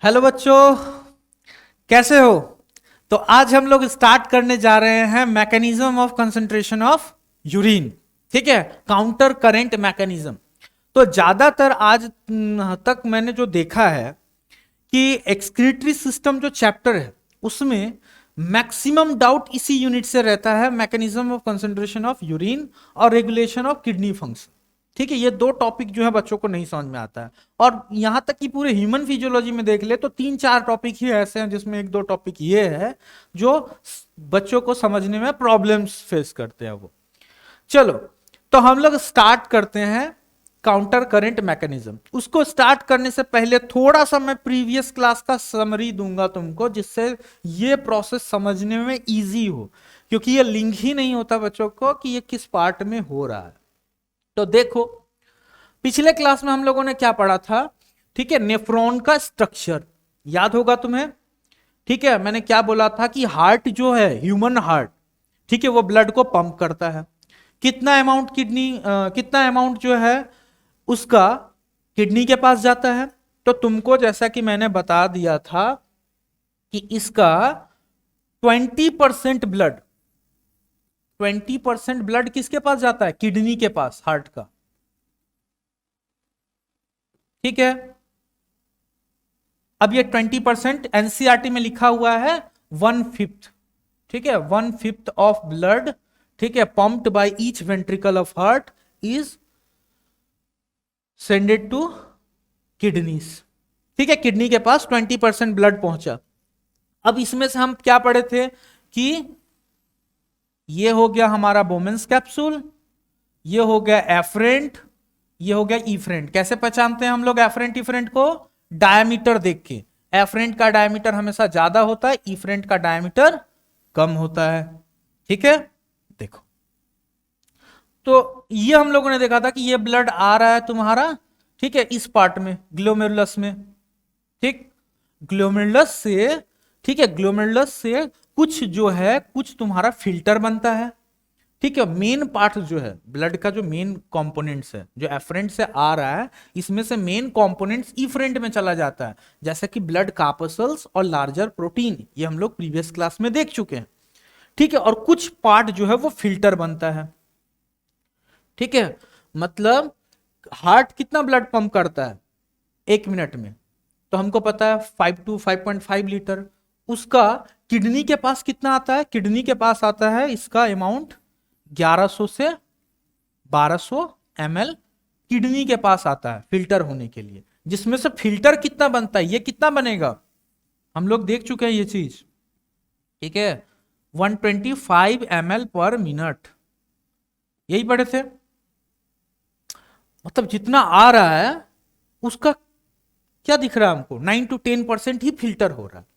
Hello बच्चों, कैसे हो? तो आज हम लोग स्टार्ट करने जा रहे हैं mechanism of concentration of urine. ठीक है, काउंटर करेंट मैकेनिज्म। तो ज्यादातर आज तक मैंने जो देखा है कि एक्सक्रीटरी सिस्टम जो चैप्टर है उसमें मैक्सिमम डाउट इसी यूनिट से रहता है, mechanism of concentration of urine और रेगुलेशन ऑफ किडनी फंक्शन। ठीक है, ये दो टॉपिक जो है बच्चों को नहीं समझ में आता है। और यहां तक कि पूरे ह्यूमन फिजियोलॉजी में देख ले तो तीन चार टॉपिक ही ऐसे हैं जिसमें एक दो टॉपिक ये है जो बच्चों को समझने में प्रॉब्लम्स फेस करते हैं वो। चलो, तो हम लोग स्टार्ट करते हैं काउंटर करंट मैकेनिज्म। उसको स्टार्ट करने से पहले थोड़ा सा मैं प्रीवियस क्लास का समरी दूंगा तुमको, जिससे ये प्रोसेस समझने में इजी हो, क्योंकि ये लिंक ही नहीं होता बच्चों को कि ये किस पार्ट में हो रहा है। तो देखो, पिछले क्लास में हम लोगों ने क्या पढ़ा था? ठीक है, नेफ्रॉन का स्ट्रक्चर याद होगा तुम्हें। ठीक है, मैंने क्या बोला था कि हार्ट जो है, ह्यूमन हार्ट, ठीक है, वो ब्लड को पंप करता है। कितना अमाउंट कितना अमाउंट जो है उसका किडनी के पास जाता है। तो तुमको जैसा कि मैंने बता दिया था कि इसका 20% ब्लड 20% ब्लड किसके पास जाता है? किडनी के पास, हार्ट का। ठीक है, अब ये 20% एनसीईआरटी में लिखा हुआ है 1/5। ठीक है, 1/5 ऑफ ब्लड, ठीक है, pumped by each ventricle of heart is सेंडेड to kidneys. ठीक है, किडनी के पास 20% ब्लड पहुंचा। अब इसमें से हम क्या पढ़े थे कि ये हो गया हमारा बोमेंस कैप्सूल, ये हो गया एफरेंट, ये हो गया इफरेंट। कैसे पहचानते हैं हम लोग एफरेंट इफरेंट को? डायमीटर देख के। एफरेंट का डायमीटर हमेशा ज्यादा होता है, इफरेंट का डायमीटर कम होता है। ठीक है, देखो, तो ये हम लोगों ने देखा था कि ये ब्लड आ रहा है तुम्हारा, ठीक है, इस पार्ट में, ग्लोमेरुलस में। ठीक, ग्लोमेरुलस से, ठीक है, ग्लोमेरुलस से कुछ जो है, कुछ तुम्हारा फिल्टर बनता है। ठीक है, मेन पार्ट जो है ब्लड का, जो मेन कंपोनेंट्स है, जो एफरेंट से आ रहा है, इसमें से मेन कंपोनेंट्स इफरेंट में चला जाता है, जैसे कि ब्लड कार्पसल्स और लार्जर प्रोटीन। ये हम लोग प्रीवियस क्लास में देख चुके हैं। ठीक है, और कुछ पार्ट जो है वो फिल्टर बनता है। ठीक है, मतलब हार्ट कितना ब्लड पंप करता है 1 मिनट में? तो हमको पता है 5 to 5.5 लीटर। उसका किडनी के पास कितना आता है? किडनी के पास आता है इसका अमाउंट 1100 से 1200 ml किडनी के पास आता है फिल्टर होने के लिए। जिसमें से फिल्टर कितना बनता है, ये कितना बनेगा हम लोग देख चुके हैं ये चीज। ठीक है, 125 ml पर मिनट, यही पढ़े थे। मतलब जितना आ रहा है उसका क्या दिख रहा है हमको? 9 to 10% ही फिल्टर हो रहा है।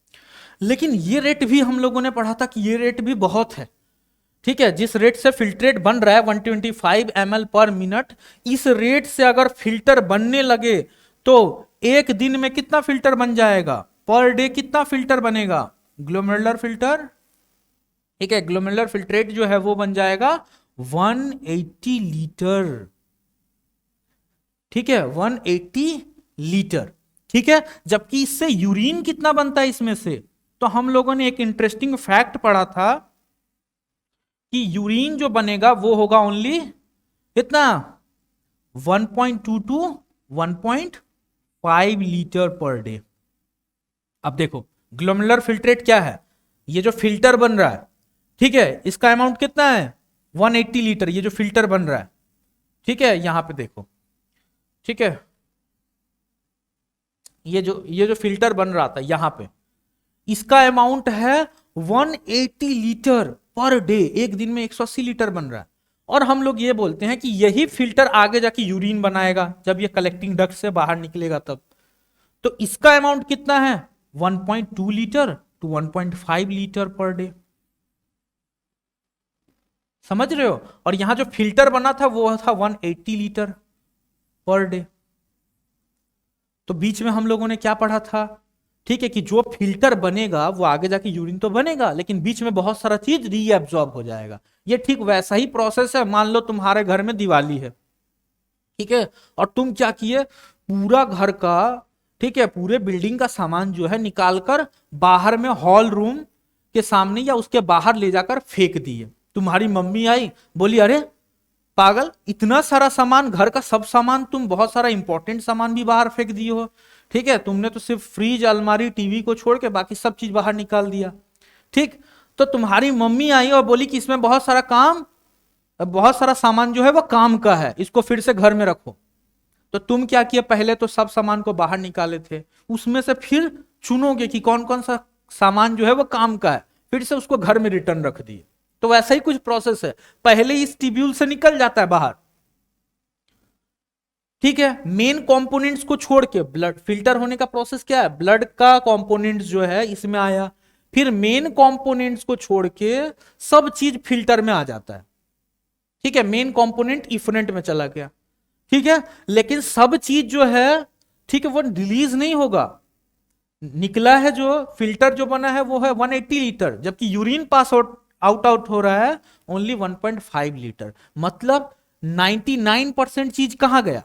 लेकिन ये रेट भी हम लोगों ने पढ़ा था कि ये रेट भी बहुत है। ठीक है, जिस रेट से फिल्ट्रेट बन रहा है 125 ml पर मिनट, इस रेट से अगर फिल्टर बनने लगे तो एक दिन में कितना फिल्टर बन जाएगा? पर डे कितना फिल्टर बनेगा? ग्लोमेरुलर फिल्टर, ठीक है, ग्लोमेरुलर फिल्ट्रेट जो है वो बन जाएगा 180 लीटर। ठीक है, 180 लीटर। ठीक है, जबकि इससे यूरिन कितना बनता है इसमें से? तो हम लोगों ने एक इंटरेस्टिंग फैक्ट पढ़ा था कि यूरिन जो बनेगा वो होगा ओनली कितना? 1.2 to 1.5 लीटर पर डे। अब देखो, ग्लोमेरुलर फिल्ट्रेट क्या है? ये जो फिल्टर बन रहा है, ठीक है, इसका अमाउंट कितना है? 180 लीटर, ये जो फिल्टर बन रहा है। ठीक है, यहां पे देखो, ठीक है, ये जो फिल्टर बन रहा था यहां पे, इसका अमाउंट है 180 लीटर पर डे। एक दिन में 180 लीटर बन रहा है। और हम लोग ये बोलते हैं कि यही फिल्टर आगे जाके यूरिन बनाएगा, जब ये कलेक्टिंग डक्ट से बाहर निकलेगा तब। तो इसका अमाउंट कितना है? 1.2 litre to 1.5 litre per day. समझ रहे हो? और यहां जो फिल्टर बना था वो था 180 लीटर पर डे। तो बीच में हम लोगों ने क्या पढ़ा था? ठीक है, कि जो फिल्टर बनेगा वो आगे जाके यूरिन तो बनेगा, लेकिन बीच में बहुत सारा चीज रीएब्जॉर्ब हो जाएगा। ये ठीक वैसा ही प्रोसेस है। मान लो तुम्हारे घर में दिवाली है, ठीक है, और तुम क्या किए, पूरा घर का ठीक है, पूरे बिल्डिंग का सामान जो है निकालकर बाहर में हॉल रूम के सामने या उसके बाहर ले जाकर फेंक दिए। तुम्हारी मम्मी आई, बोली अरे पागल, इतना सारा सामान, घर का सब सामान, तुम बहुत सारा इंपॉर्टेंट सामान भी बाहर फेंक दिए हो। ठीक है, तुमने तो सिर्फ फ्रिज, अलमारी, टीवी को छोड़ के बाकी सब चीज बाहर निकाल दिया। ठीक, तो तुम्हारी मम्मी आई और बोली कि इसमें बहुत सारा सामान जो है वो काम का है, इसको फिर से घर में रखो। तो तुम क्या किए, पहले तो सब सामान को बाहर निकाले थे, उसमें से फिर चुनोगे कि कौन कौन सा सामान जो है वो काम का है, फिर से उसको घर में रिटर्न रख दिए। तो वैसा ही कुछ प्रोसेस है, पहले इस ट्यूब्यूल से निकल जाता है बाहर। ठीक है, मेन कंपोनेंट्स को छोड़ के ब्लड फिल्टर होने का प्रोसेस क्या है, ब्लड का कंपोनेंट्स जो है इसमें आया, फिर मेन कंपोनेंट्स को छोड़ के सब चीज फिल्टर में आ जाता है। ठीक है, मेन कंपोनेंट इफरेंट में चला गया। ठीक है, लेकिन सब चीज जो है, ठीक है, वो रिलीज नहीं होगा। निकला है जो फिल्टर जो बना है वो है 180 लीटर, जबकि यूरिन पास आउट हो रहा है ओनली 1.5 लीटर। मतलब 99% चीज कहां गया,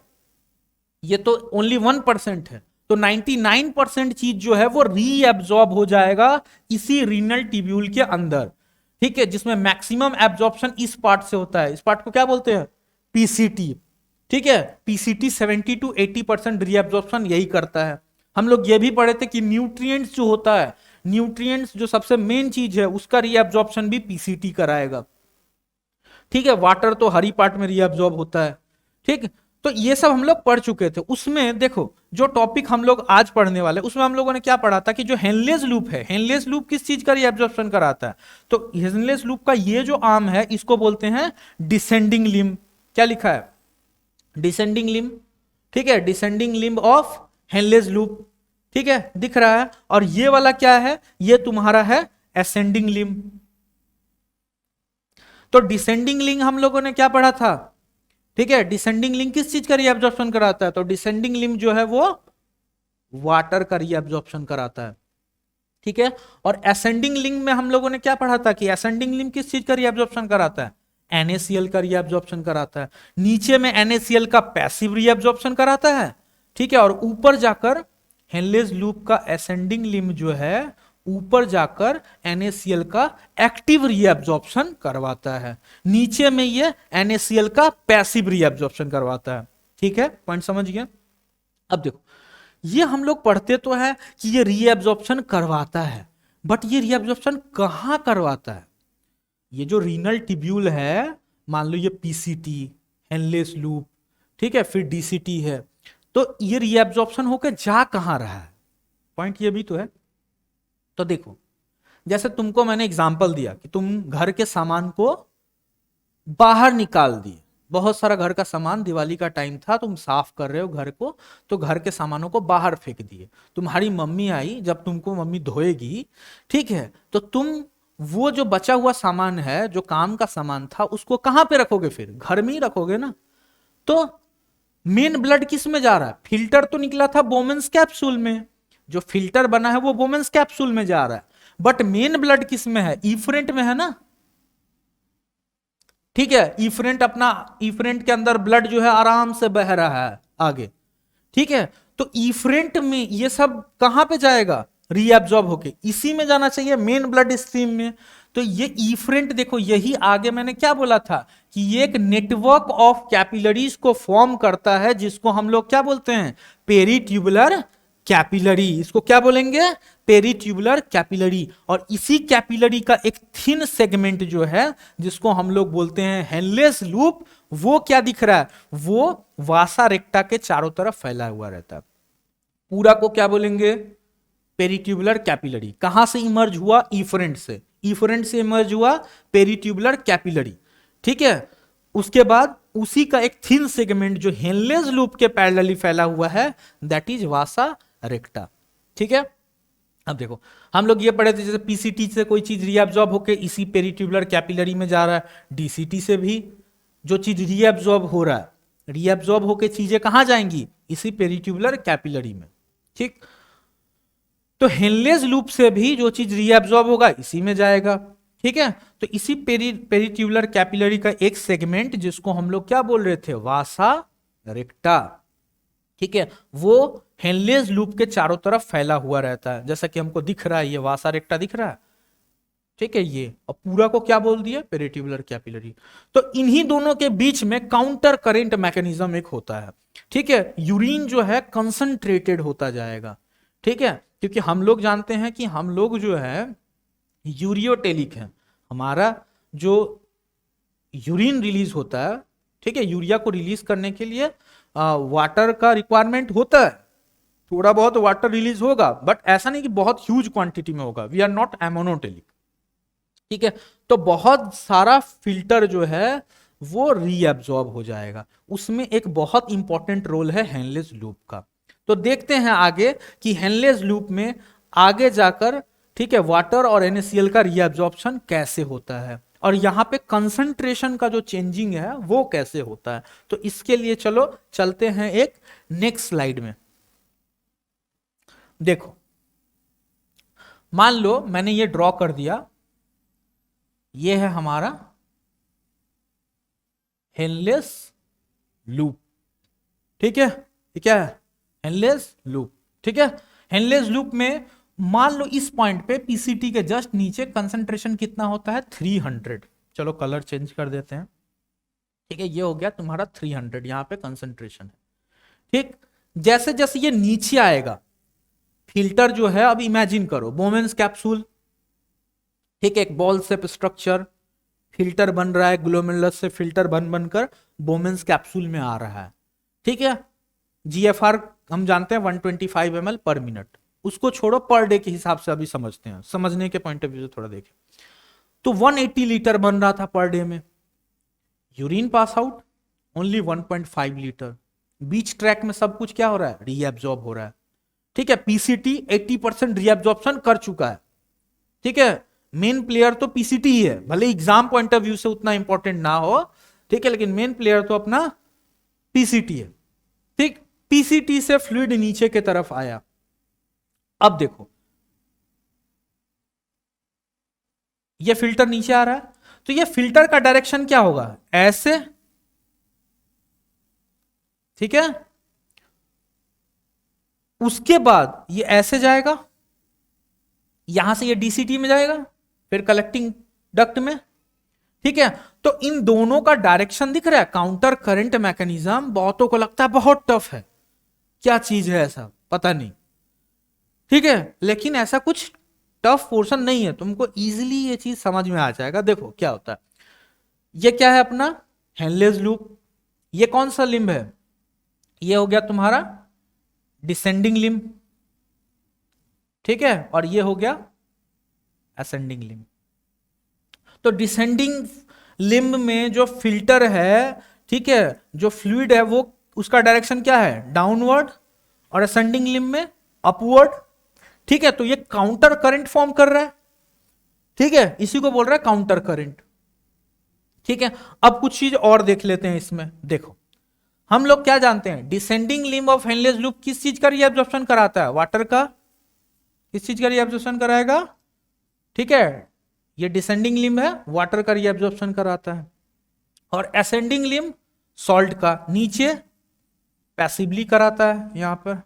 ये तो ओनली 1% है। तो 99% चीज जो है वो रीएब्जॉर्ब हो जाएगा इसी रीनल ट्यूब्यूल के अंदर। ठीक है, जिसमें मैक्सिमम एब्जॉर्प्शन इस पार्ट से होता है। इस पार्ट को क्या बोलते हैं, पीसीटी। ठीक है, पीसीटी 70 to 80% रीएब्जॉर्प्शन यही करता है। हम लोग ये भी पढ़े थे कि न्यूट्रिएंट्स जो होता है, न्यूट्रिएंट्स जो सबसे मेन चीज है, उसका रीएब्जॉर्प्शन भी पीसीटी कराएगा। ठीक है, वाटर तो हर ही पार्ट में रीएब्जॉर्ब होता है। ठीक, तो ये सब हम लोग पढ़ चुके थे। उसमें देखो जो टॉपिक हम लोग आज पढ़ने वाले, उसमें हम लोगों ने क्या पढ़ा था कि जो हेनलेस लूप है, हेनलेस लूप किस चीज का रीएब्जॉर्प्शन कराता है, तो हेनलेस लूप का ये जो आर्म है इसको बोलते हैं डिसेंडिंग लिम्ब। क्या लिखा है, डिसेंडिंग लिम्ब। ठीक है, descending limb of Henle's loop. ठीक है, दिख रहा है। और ये वाला क्या है, ये तुम्हारा है असेंडिंग लिम्ब। तो डिसेंडिंग लिंग हम लोगों ने क्या पढ़ा था, ठीक है, डिसेंडिंग लिंग किस चीज का रीअब्जॉर्प्शन कराता है, तो डिसेंडिंग लिंग जो है वो वाटर का रीअब्जॉर्प्शन कराता है। ठीक है, और असेंडिंग लिंग में हम लोगों ने क्या पढ़ा था कि असेंडिंग लिंग किस चीज का रीअब्जॉर्प्शन कराता है, NaCl का रीअब्जॉर्प्शन कराता है। नीचे में NaCl का पैसिव रीअब्जॉर्प्शन कराता है। ठीक है, और ऊपर जाकर हेनलेस लूप का असेंडिंग लिंब जो है ऊपर जाकर NaCl का एक्टिव रीअब्जॉर्प्शन करवाता है। नीचे में ये NaCl का पैसिव रीअब्जॉर्प्शन करवाता है। ठीक है, पॉइंट समझ गए। अब देखो, ये हम लोग पढ़ते तो है कि ये रीअब्जॉर्प्शन करवाता है, बट ये रीअब्जॉर्प्शन कहां करवाता है। ये जो रीनल ट्यूब्यूल है, मान लो ये पीसीटी, हेनलेस लूप, ठीक है, फिर डीसीटी है, तो ये रीअब्जॉर्प्शन होकर जा कहां रहा है, पॉइंट ये भी तो है। तो देखो, जैसे तुमको मैंने एग्जांपल दिया कि तुम घर के सामान को बाहर निकाल दिए, बहुत सारा घर का सामान, दिवाली का टाइम था, तुम साफ कर रहे हो घर को, तो घर के सामानों को बाहर फेंक दिए। तुम्हारी मम्मी आई, जब तुमको मम्मी धोएगी, ठीक है, तो तुम वो जो बचा हुआ सामान है, जो काम का सामान था, उसको कहां पे रखोगे, फिर घर में ही रखोगे ना। तो मेन ब्लड किस में जा रहा है, फिल्टर तो निकला था बोमेंस कैप्सूल में, जो फिल्टर बना है वो बोमेंस कैप्सूल में जा रहा है, बट मेन ब्लड किस में है, इफरेंट में है ना। ठीक है, इफरेंट के अंदर ब्लड जो है आराम से बह रहा है आगे। ठीक है, तो इफरेंट में ये सब कहां पे जाएगा, रीअब्जॉर्ब होके इसी में जाना चाहिए, मेन ब्लड स्ट्रीम में। तो ये इफरेंट देखो, यही आगे मैंने क्या बोला था कि ये एक नेटवर्क ऑफ कैपिलरीज को फॉर्म करता है, जिसको हम लोग क्या बोलते हैं, पेरीट्यूबुलर कैपिलरी। इसको क्या बोलेंगे, पेरीट्यूबुलर कैपिलरी। और इसी कैपिलरी का एक थिन सेगमेंट जो है, जिसको हम लोग बोलते हैं हेनलेस लूप, वो क्या दिख रहा है, वो वासा रेक्टा के चारों तरफ फैला हुआ रहता है। पूरा को क्या बोलेंगे, पेरीट्यूबुलर कैपिलरी। कहां से इमर्ज हुआ, इफरेंट से, इफरेंट से इमर्ज हुआ पेरीट्यूबुलर कैपिलरी। ठीक है, उसके बाद उसी का एक थिन सेगमेंट जो हेनलेस लूप के पैरेलली फैला हुआ है, दैट इज वासा रेक्टा। ठीक है, अब देखो, हम लोग ये पढ़े थे जैसे पीसीटी से कोई चीज रीअब्जॉर्ब होकर इसी पेरीट्यूबुलर कैपिलरी में जा रहा है, डीसीटी से भी जो चीज रीअब्जॉर्ब हो रहा है, रीअब्जॉर्ब होकर चीजें कहां जाएंगी, इसी पेरीट्यूबुलर कैपिलरी में। ठीक, तो हेनलेस लूप से भी जो चीज रीअब्जॉर्ब होगा इसी में जाएगा। ठीक है, तो इसी पेरीट्यूबुलर कैपिलरी का एक सेगमेंट, जिसको हम लोग क्या बोल रहे थे, वासा रेक्टा। ठीक है, वो हेनलेज लूप के चारों तरफ फैला हुआ रहता है, जैसा कि हमको दिख रहा है, ये वासा रेक्टा दिख रहा है, ठीक है, ये और पूरा को क्या बोल दिया, पेरिट्यूबुलर कैपिलरी। तो इन्हीं दोनों के बीच में काउंटर करेंट मैकेनिज्म एक होता है, ठीक है। यूरिन जो है कंसंट्रेटेड होता जाएगा, ठीक है, क्योंकि हम लोग जानते हैं कि हम लोग जो है यूरियोटेलिक है, हमारा जो यूरिन रिलीज होता है, ठीक है, यूरिया को रिलीज करने के लिए वाटर का रिक्वायरमेंट होता है, थोड़ा बहुत वाटर रिलीज होगा, बट ऐसा नहीं कि बहुत ह्यूज क्वांटिटी में होगा, वी आर नॉट एमोनोटेलिक, ठीक है। तो बहुत सारा फिल्टर जो है वो रीअब्जॉर्ब हो जाएगा, उसमें एक बहुत इंपॉर्टेंट रोल है हेनलेज लूप का। तो देखते हैं आगे कि हेनलेज लूप में आगे जाकर, ठीक है, वाटर और NaCl का रीअब्जॉर्प्शन कैसे होता है, और यहां पे कंसंट्रेशन का जो चेंजिंग है वो कैसे होता है। तो इसके लिए चलो चलते हैं एक नेक्स्ट स्लाइड में। देखो, मान लो मैंने ये ड्रॉ कर दिया, ये है हमारा हेनलेस लूप, ठीक है, ये क्या है, हेनलेस लूप, ठीक है। हेनलेस लूप में मान लो इस पॉइंट पे पीसीटी के जस्ट नीचे कंसंट्रेशन कितना होता है, 300। चलो कलर चेंज कर देते हैं, ठीक है, ये हो गया तुम्हारा 300, यहां पे कंसंट्रेशन है, ठीक। जैसे जैसे ये नीचे आएगा, फिल्टर जो है, अब इमेजिन करो बोमेन्स कैप्सूल, ठीक है, एक बॉल शेप स्ट्रक्चर, फिल्टर बन रहा है, ग्लोमेरुलस से फिल्टर बन बनकर बोमेन्स कैप्सूल में आ रहा है, ठीक है। जीएफआर हम जानते हैं 125 ml पर मिनट, उसको छोड़ो, पर डे के हिसाब से अभी समझते हैं, समझने के पॉइंट ऑफ व्यू से थोड़ा देखें। तो 180 लीटर बन रहा था पर डे में, urine pass out only 1.5 litre, बीच ट्रैक में सब कुछ क्या हो रहा है, रीएब्जॉर्ब हो रहा है, ठीक है। पीसीटी 80% रीएब्जॉर्प्शन कर चुका है, ठीक है। मेन प्लेयर तो पीसीटी ही है, भले एग्जाम पॉइंट ऑफ व्यू से उतना इंपॉर्टेंट ना हो, ठीक है, लेकिन मेन प्लेयर तो अपना पीसीटी है, ठीक। पीसीटी से फ्लूइड नीचे की तरफ आया, अब देखो ये फिल्टर नीचे आ रहा है, तो ये फिल्टर का डायरेक्शन क्या होगा, ऐसे, ठीक है। उसके बाद ये ऐसे जाएगा, यहां से ये डीसीटी में जाएगा, फिर कलेक्टिंग डक्ट में, ठीक है। तो इन दोनों का डायरेक्शन दिख रहा है, काउंटर करंट मैकेनिज्म बहुतों को लगता है बहुत टफ है, क्या चीज है ऐसा पता नहीं, ठीक है, लेकिन ऐसा कुछ टफ पोर्शन नहीं है, तुमको इजीली ये चीज समझ में आ जाएगा। देखो क्या होता है, ये क्या है अपना हेनलेज लूप, ये कौन सा लिम्ब है, ये हो गया तुम्हारा डिसेंडिंग लिम्ब, ठीक है, और ये हो गया असेंडिंग लिम्ब। तो डिसेंडिंग लिम्ब में जो फिल्टर है, ठीक है, जो फ्लूइड है वो उसका डायरेक्शन क्या है, डाउनवर्ड, और असेंडिंग लिम्ब में अपवर्ड, ठीक है। तो ये काउंटर करंट फॉर्म कर रहा है, ठीक है, इसी को बोल रहा है काउंटर करंट, ठीक है। अब कुछ चीज और देख लेते हैं इसमें, देखो हम लोग क्या जानते हैं, descending limb of Henle's loop किस चीज का रीअब्जॉर्प्शन कराता है, वाटर का, किस चीज का रीअब्जॉर्प्शन कराएगा, ठीक है, ये डिसेंडिंग लिम्ब है, वाटर का रीअब्जॉर्प्शन कराता है, और असेंडिंग लिम्ब सॉल्ट का नीचे पैसिवली कराता है यहां पर,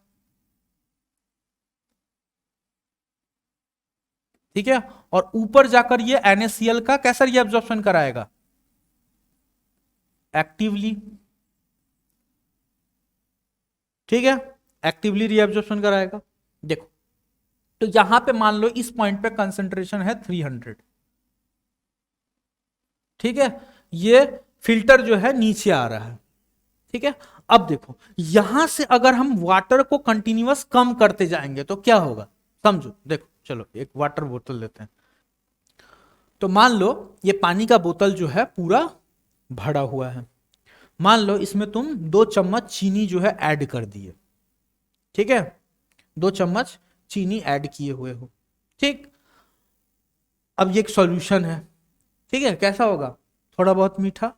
ठीक है, और ऊपर जाकर ये NaCl का कैसा रीअब्जॉर्प्शन कराएगा, एक्टिवली, ठीक है, एक्टिवली रीअब्जॉर्प्शन कराएगा। देखो तो यहां पे मान लो इस पॉइंट पे कंसंट्रेशन है 300, ठीक है, ये फिल्टर जो है नीचे आ रहा है, ठीक है। अब देखो यहां से अगर हम वाटर को कंटिन्यूअस कम करते जाएंगे तो क्या होगा, समझो, देखो चलो एक वाटर बोतल लेते हैं, तो मान लो ये पानी का बोतल जो है पूरा भरा हुआ है, मान लो इसमें तुम 2 चम्मच चीनी जो है ऐड कर दिए, ठीक है, 2 चम्मच चीनी ऐड किए हुए हो, ठीक। अब ये एक सॉल्यूशन है, ठीक है, कैसा होगा, थोड़ा बहुत मीठा,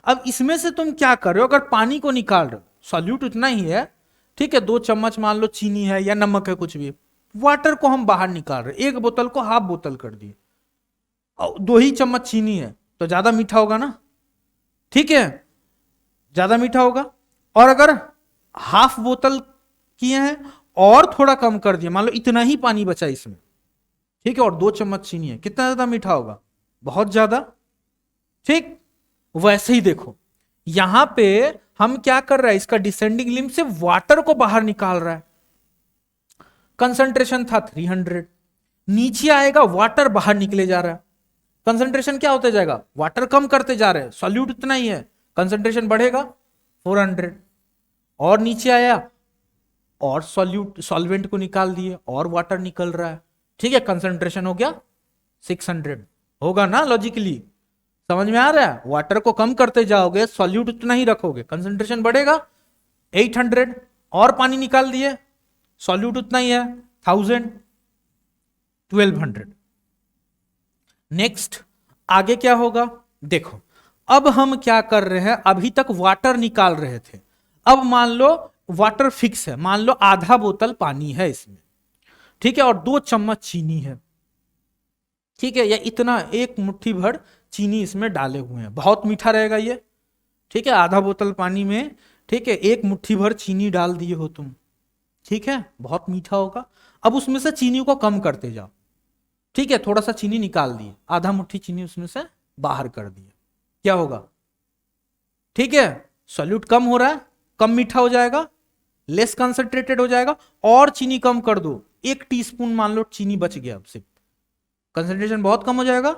अब इसमें से तुम क्या कर रहे हो, अगर पानी को निकाल रहे हो, सॉल्यूट उतना ही है, ठीक है, 2 चम्मच मान लो चीनी है या नमक है कुछ भी, वाटर को हम बाहर निकाल रहे, एक बोतल को हाफ बोतल कर दिए, 2 ही चम्मच चीनी है तो ज्यादा मीठा होगा ना, ठीक है, ज्यादा मीठा होगा। और अगर हाफ बोतल किए हैं और थोड़ा कम कर दिया, मान लो इतना ही पानी बचा इसमें, ठीक है, और 2 चम्मच चीनी है, कितना ज्यादा मीठा होगा? बहुत ज्यादा। ठीक, वैसे ही देखो यहां पे हम क्या कर रहा है, इसका डिसेंडिंग लिमिट से वाटर को बाहर निकाल रहा है। कंसंट्रेशन था 300, नीचे आएगा वाटर बाहर निकले जा रहा है, कंसंट्रेशन क्या होते जाएगा, वाटर कम करते जा रहे हैं, सॉल्यूट इतना ही है, कंसंट्रेशन बढ़ेगा 400, और नीचे आया और सॉल्वेंट को निकाल दिए और वाटर निकल रहा है, ठीक है, कंसंट्रेशन हो गया 600। होगा ना लॉजिकली, समझ में आ रहा है? वाटर को कम करते जाओगे, सॉल्यूट उतना ही रखोगे, कंसंट्रेशन बढ़ेगा 800, और पानी निकाल दिए, सॉल्यूट उतना ही है 1000, 1200। नेक्स्ट आगे क्या होगा देखो, अब हम क्या कर रहे हैं, अभी तक वाटर निकाल रहे थे, अब मान लो वाटर फिक्स है, मान लो आधा बोतल पानी है इसमें, ठीक है, और 2 चम्मच चीनी है, ठीक है, या इतना एक मुट्ठी भर चीनी इसमें डाले हुए हैं, बहुत मीठा रहेगा ये, ठीक है, आधा बोतल पानी में, ठीक है, एक मुट्ठी भर चीनी डाल दिए हो तुम, ठीक है, बहुत मीठा होगा। अब उसमें से चीनी को कम करते जाओ, ठीक है, थोड़ा सा चीनी निकाल दिए, आधा मुट्ठी चीनी उसमें से बाहर कर दिए, क्या होगा? ठीक है, सॉल्यूट कम हो रहा है, कम मीठा हो जाएगा, लेस कंसंट्रेटेड हो जाएगा, और चीनी कम कर दो, 1 टीस्पून मान लो चीनी बच गया, अब सिर्फ कंसंट्रेशन बहुत कम हो जाएगा,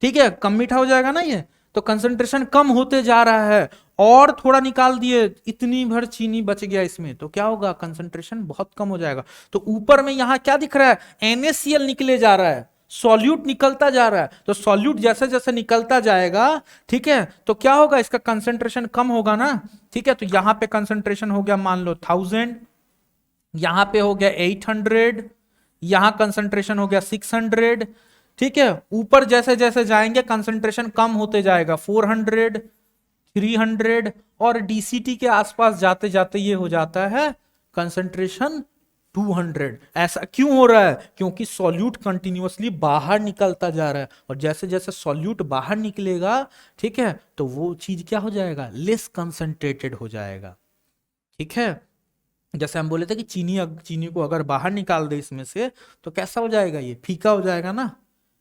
ठीक है, कम मीठा हो जाएगा ना ये, तो कंसंट्रेशन कम होते जा रहा है, और थोड़ा निकाल दिए, इतनी भर चीनी बच गया इसमें, तो क्या होगा, कंसंट्रेशन बहुत कम हो जाएगा। तो ऊपर में यहां क्या दिख रहा है, NaCl निकले जा रहा है, सॉल्यूट निकलता जा रहा है, तो सॉल्यूट जैसे जैसे निकलता जाएगा, ठीक है, तो क्या होगा, इसका कंसंट्रेशन कम होगा ना, ठीक है, तो यहां पे कंसंट्रेशन हो गया मान लो 1000, यहां पे हो गया 800, यहां कंसंट्रेशन हो गया 600, ठीक है, ऊपर जैसे जैसे जाएंगे कंसंट्रेशन कम होते जाएगा 400, 300, और डीसीटी के आसपास जाते जाते ये हो जाता है कंसंट्रेशन 200। ऐसा क्यों हो रहा है, क्योंकि सॉल्यूट कंटिन्यूअसली बाहर निकलता जा रहा है, और जैसे जैसे सॉल्यूट बाहर निकलेगा, ठीक है, तो वो चीज क्या हो जाएगा, लेस कंसंट्रेटेड हो जाएगा, ठीक है। जैसे हम बोले थे कि चीनी को अगर बाहर निकाल दे इसमें से, तो कैसा हो जाएगा, ये फीका हो जाएगा ना,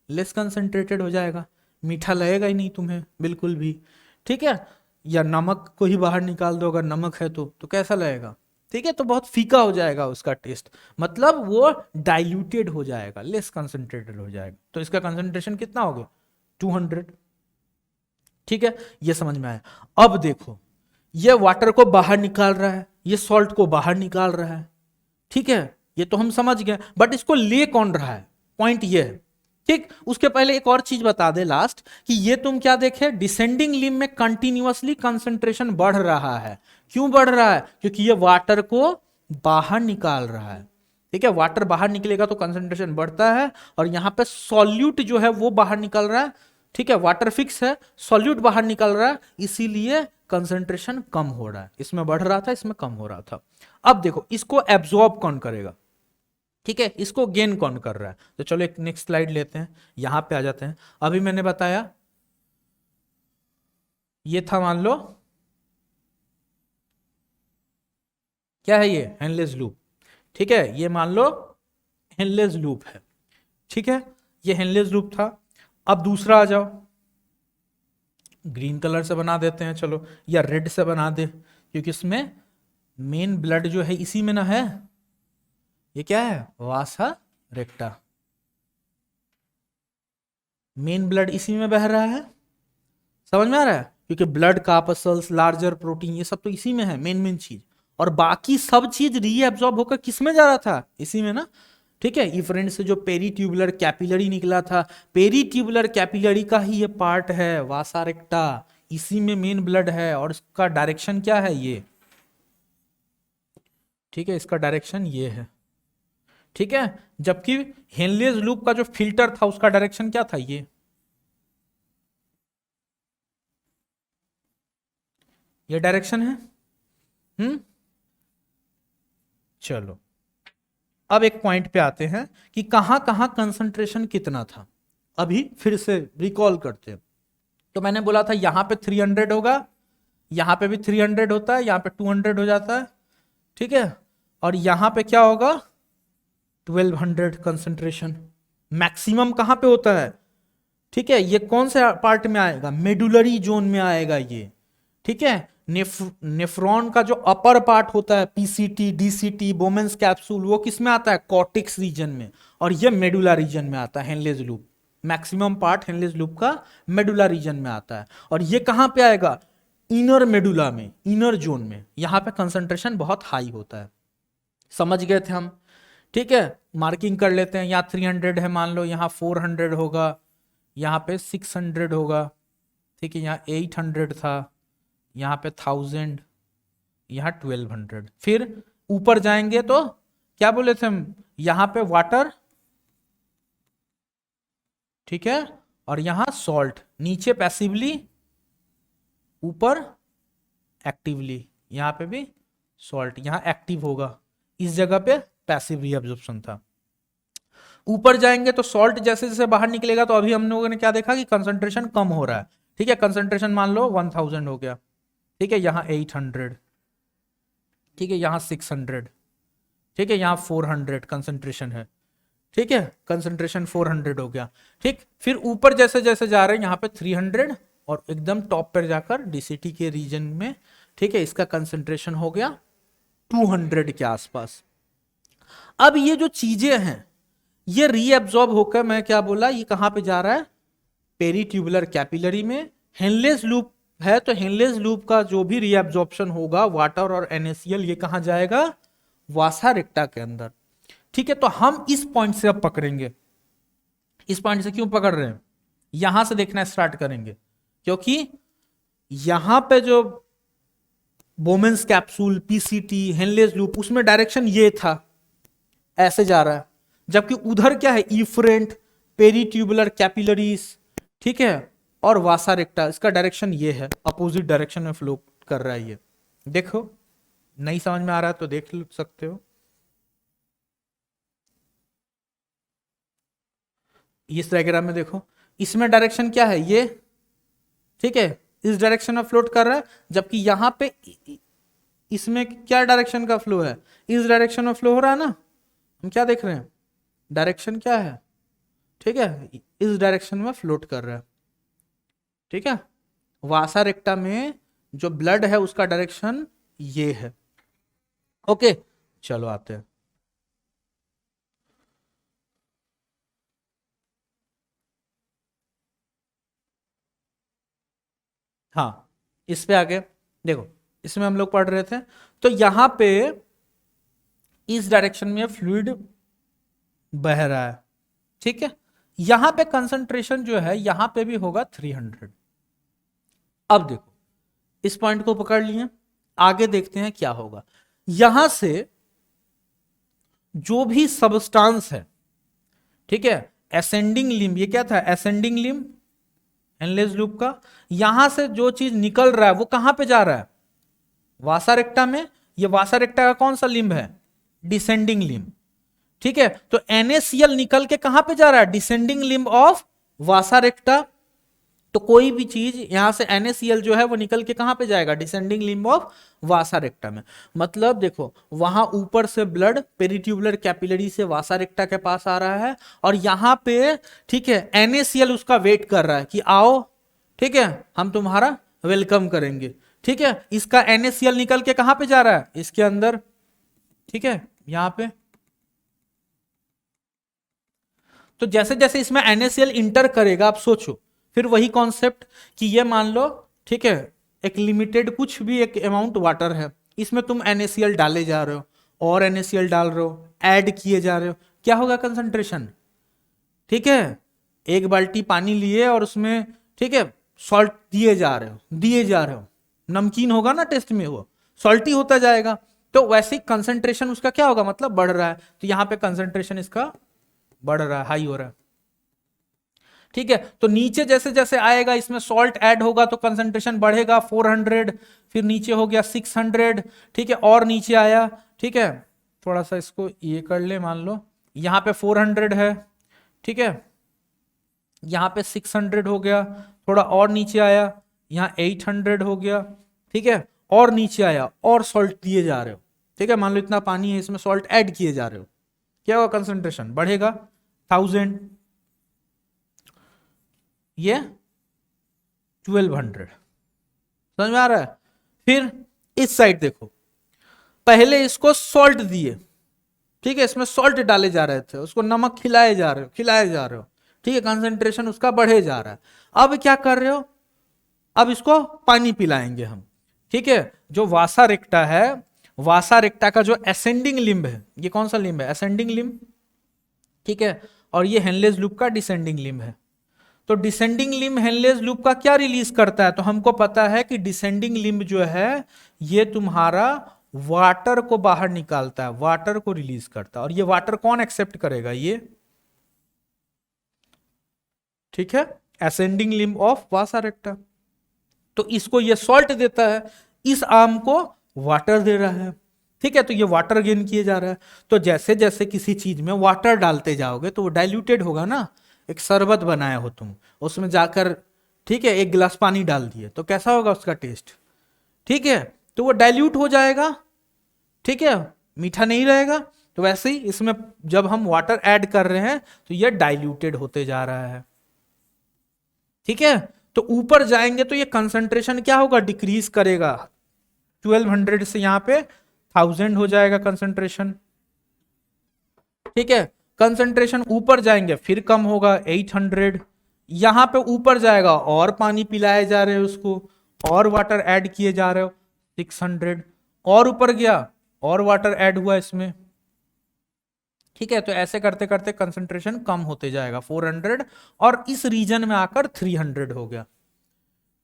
लेस कंसंट्रेटेड हो जाएगा, मीठा लगेगा ही नहीं तुम्हें बिल्कुल भी, ठीक है। या नमक को ही बाहर निकाल दो, अगर नमक है तो कैसा लगेगा, ठीक है, तो बहुत फीका हो जाएगा उसका टेस्ट, मतलब वो डाइल्यूटेड हो जाएगा, लेस कंसंट्रेटेड हो जाएगा, तो इसका कंसंट्रेशन कितना हो गया 200, ठीक है, ये समझ में आया। अब देखो ये वाटर को बाहर निकाल रहा है, ये सॉल्ट को बाहर निकाल रहा है, ठीक है, ये तो हम समझ गए, बट इसको ले कौन रहा है, पॉइंट ये है, ठीक। उसके पहले एक और चीज बता दे लास्ट, कि ये तुम क्या देखे, डिसेंडिंग लिम्ब में कंटिन्यूअसली कंसंट्रेशन बढ़ रहा है, क्यों बढ़ रहा है, क्योंकि ये वाटर को बाहर निकाल रहा है, ठीक है, वाटर बाहर निकलेगा तो कंसंट्रेशन बढ़ता है, और यहां पे सॉल्यूट जो है वो बाहर निकल रहा है, ठीक है, वाटर फिक्स है, सॉल्यूट बाहर निकल रहा है, इसीलिए कंसंट्रेशन कम हो रहा है, इसमें बढ़ रहा था, इसमें कम हो रहा था। अब देखो इसको एब्जॉर्ब कौन करेगा, ठीक है, इसको गेन कौन कर रहा है, तो चलो एक नेक्स्ट स्लाइड लेते हैं, यहां पे आ जाते हैं। अभी मैंने बताया ये था, मान लो क्या है ये, हेनलेस लूप, ठीक है, ये मान लो हेनलेस लूप है, ठीक है, ये हेनलेस लूप था। अब दूसरा आ जाओ, ग्रीन कलर से बना देते हैं चलो, या रेड से बना दे, क्योंकि इसमें मेन ब्लड जो है इसी में ना है, ये क्या है, वासा रेक्टा, मेन ब्लड इसी में बह रहा है, समझ में आ रहा है, क्योंकि ब्लड कार्पसल्स, लार्जर प्रोटीन, ये सब तो इसी में है, मेन मेन चीज, और बाकी सब चीज रीएब्जॉर्ब होकर किस में जा रहा था, इसी में ना, ठीक है। इफरेंट से जो पेरीट्यूबुलर कैपिलरी निकला था, पेरीट्यूबुलर कैपिलरी का ही ये पार्ट है वासा रेक्टा, इसी में मेन ब्लड है, और इसका डायरेक्शन क्या है ये, ठीक है, इसका डायरेक्शन ये है, ठीक है, जबकि हेनलेस लूप का जो फिल्टर था उसका डायरेक्शन क्या था, ये डायरेक्शन है, चलो अब एक पॉइंट पे आते हैं कि कहां कहां कंसंट्रेशन कितना था, अभी फिर से रिकॉल करते हैं। तो मैंने बोला था यहां पे 300 होगा, यहां पे भी 300 होता है, यहां पे 200 हो जाता है, ठीक है, और यहां पे क्या होगा 1200 कंसंट्रेशन। मैक्सिमम कहां पे होता है, ठीक है, ये कौन से पार्ट में आएगा, मेडुलरी जोन में आएगा ये, ठीक है। नेफ्रॉन का जो अपर पार्ट होता है, पीसीटी, डीसीटी, बोमेंस कैप्सूल, वो किस में आता है, कॉर्टेक्स रीजन में, और ये मेडुला रीजन में आता है, Henle's loop. Maximum part Henle's loop का मेडुला रीजन में आता है, और ये कहां पे आएगा, इनर मेडुला में, इनर जोन में, यहां पे कंसंट्रेशन बहुत हाई होता है। समझ गए थे हम, ठीक है। मार्किंग कर लेते हैं, यहाँ 300 है मान लो, यहाँ 400 होगा, यहाँ पे 600 होगा, ठीक है, यहाँ 800 था, यहाँ पे 1000, यहाँ 1200। फिर ऊपर जाएंगे तो क्या बोले थे हम, यहाँ पे वाटर, ठीक है, और यहाँ सॉल्ट, नीचे पैसिवली, ऊपर एक्टिवली, यहाँ पे भी सॉल्ट, यहाँ एक्टिव होगा, इस जगह पे पैसिव रीअब्जॉर्प्शन था। ऊपर जाएंगे तो सॉल्ट जैसे जैसे बाहर निकलेगा, तो अभी हम लोगों ने क्या देखा कि कंसंट्रेशन कम हो रहा है, ठीक है, कंसंट्रेशन मान लो 1000 हो गया, ठीक है, यहाँ 800, ठीक है, यहाँ 600, ठीक है, यहाँ 400 कंसंट्रेशन है, ठीक है, कंसंट्रेशन 400 हो गया, ठीक। फिर ऊपर जैसे जैसे जा रहे हैं, यहाँ पे 300, और एकदम टॉप पर जाकर डीसीटी के रीजन में, ठीक है, इसका कंसंट्रेशन हो गया 200 के आसपास। अब ये जो चीजें हैं, ये रीअब्जॉर्ब होकर, मैं क्या बोला, ये कहां पे जा रहा है, पेरीट्यूबुलर कैपिलरी में। हेनलेस लूप है तो हेनलेस लूप का जो भी रीअब्जॉर्प्शन होगा, वाटर और NaCl, ये कहां जाएगा, वासा रेक्टा के अंदर, ठीक है। तो हम इस पॉइंट से अब पकड़ेंगे। इस पॉइंट से क्यों पकड़ रहे हैं, यहां से देखना स्टार्ट करेंगे, क्योंकि यहां पे जो बोमेंस कैप्सूल, पीसीटी, हेनलेस लूप, उसमें डायरेक्शन ये था, ऐसे जा रहा है, जबकि उधर क्या है, इफरेंट, पेरीट्यूबुलर कैपिलरीज, ठीक है, और वासा रेक्टा, इसका डायरेक्शन ये है, अपोजिट डायरेक्शन में फ्लो कर रहा है ये। देखो नहीं समझ में आ रहा है तो देख सकते हो, इस डायग्राम में देखो, इसमें डायरेक्शन क्या है ये, ठीक है, इस डायरेक्शन में फ्लोट कर रहा है, जबकि यहां पे इसमें क्या डायरेक्शन का फ्लो है, इस डायरेक्शन में फ्लो हो रहा है ना। हम क्या देख रहे हैं, डायरेक्शन क्या है, ठीक है, इस डायरेक्शन में फ्लोट कर रहा है, ठीक है। वासा रेक्टा में जो ब्लड है उसका डायरेक्शन ये है, ओके। चलो आते हैं, हाँ, इस पे आगे देखो, इसमें हम लोग पढ़ रहे थे, तो यहां पे इस डायरेक्शन में फ्लूइड बह रहा है, ठीक है। यहां पे कंसंट्रेशन जो है, यहां पे भी होगा 300। अब देखो, इस पॉइंट को पकड़ लिए, आगे देखते हैं क्या होगा। यहां से जो भी सबस्टांस है, ठीक है, असेंडिंग लिम्ब, ये क्या था, असेंडिंग लिम्ब हेनलेस लूप का, यहां से जो चीज निकल रहा है वो कहां पे जा रहा है, वासा रेक्टा में। ये वासा रेक्टा का कौन सा लिम्ब है, डिसेंडिंग लिम्ब, ठीक है। तो NaCl निकल के कहां पे जा रहा है, डिसेंडिंग लिम्ब ऑफ वासा रेक्टा। तो कोई भी चीज यहां से NaCl जो है वो निकल के कहां पे जाएगा, डिसेंडिंग लिम्ब ऑफ वासा रेक्टा में। मतलब देखो, वहां ऊपर से ब्लड पेरीट्यूबुलर कैपिलरी से वासा रेक्टा के पास आ रहा है, और यहां पे, ठीक है, NaCl उसका वेट कर रहा है कि आओ, ठीक है, हम तुम्हारा वेलकम करेंगे, ठीक है। इसका NaCl निकल के कहां पे जा रहा है, इसके अंदर, ठीक है, यहां पे। तो जैसे जैसे इसमें NaCl इंटर करेगा, आप सोचो, फिर वही कॉन्सेप्ट कि ये मान लो, ठीक है, एक लिमिटेड कुछ भी एक अमाउंट वाटर है, इसमें तुम NaCl डाले जा रहे हो, और NaCl डाल रहे हो, ऐड किए जा रहे हो, क्या होगा कंसंट्रेशन, ठीक है। एक बाल्टी पानी लिए और उसमें, ठीक है, सॉल्ट दिए जा रहे हो, दिए जा रहे हो, नमकीन होगा ना टेस्ट में, वो सॉल्टी होता जाएगा, तो वैसे कंसंट्रेशन उसका क्या होगा, मतलब बढ़ रहा है। तो यहां पे कंसंट्रेशन इसका बढ़ रहा है, हाई हो रहा है, ठीक है। तो नीचे जैसे जैसे आएगा, इसमें सॉल्ट ऐड होगा तो कंसंट्रेशन बढ़ेगा, 400, फिर नीचे हो गया 600, ठीक है, और नीचे आया, ठीक है, थोड़ा सा इसको ये कर ले, मान लो यहां पे 400 है, ठीक है, यहां पे 600 हो गया, थोड़ा और नीचे आया, यहां 800 हो गया, ठीक है, और नीचे आया और सॉल्ट दिए जा रहे हो, ठीक है, मान लो इतना पानी है, इसमें सॉल्ट ऐड किए जा रहे हो, क्या होगा, कंसंट्रेशन बढ़ेगा 1000, ये 1200। समझ में आ रहा है? फिर इस साइड देखो, पहले इसको सॉल्ट दिए, ठीक है, इसमें सॉल्ट डाले जा रहे थे, उसको नमक खिलाए जा रहे हो, खिलाए जा रहे हो, ठीक है, कंसंट्रेशन उसका बढ़े जा रहा है। अब क्या कर रहे हो, अब इसको पानी पिलाएंगे हम, ठीक है। जो वासा रेक्टा है, वासा रेक्टा का जो असेंडिंग लिम्ब है, ये कौन सा लिम्ब है, असेंडिंग लिम्ब, ठीक है, और ये हेनलेज लूप का डिसेंडिंग लिम्ब है। तो डिसेंडिंग लिम्ब हेनलेज लूप का क्या रिलीज करता है, तो हमको पता है कि डिसेंडिंग लिम्ब जो है ये तुम्हारा वाटर को बाहर निकालता है, वाटर को रिलीज करता है, और ये वाटर कौन एक्सेप्ट करेगा, ये, ठीक है, असेंडिंग लिम्ब ऑफ वासा रेक्टा। तो इसको ये सॉल्ट देता है, इस आर्म को वाटर दे रहा है, ठीक है, तो ये वाटर गेन किए जा रहा है। तो जैसे जैसे किसी चीज में वाटर डालते जाओगे तो वो डाइल्यूटेड होगा ना, एक शरबत बनाए हो तुम, उसमें जाकर, ठीक है, एक गिलास पानी डाल दिए तो कैसा होगा उसका टेस्ट, ठीक है, तो वो डाइल्यूट हो जाएगा, ठीक है, मीठा नहीं रहेगा। तो वैसे ही इसमें जब हम वाटर ऐड कर रहे हैं तो ये डाइल्यूटेड होते जा रहा है, ठीक है। तो ऊपर जाएंगे तो ये कंसंट्रेशन क्या होगा, डिक्रीज करेगा, 1200 से यहां पे 1000 हो जाएगा कंसंट्रेशन, ठीक है। कंसंट्रेशन ऊपर जाएंगे फिर कम होगा 800, यहां पे ऊपर जाएगा और पानी पिलाए जा रहे हो उसको, और वाटर ऐड किए जा रहे हो 600, और ऊपर गया और वाटर ऐड हुआ इसमें, ठीक है। तो ऐसे करते करते कंसंट्रेशन कम होते जाएगा 400, और इस रीजन में आकर 300 हो गया,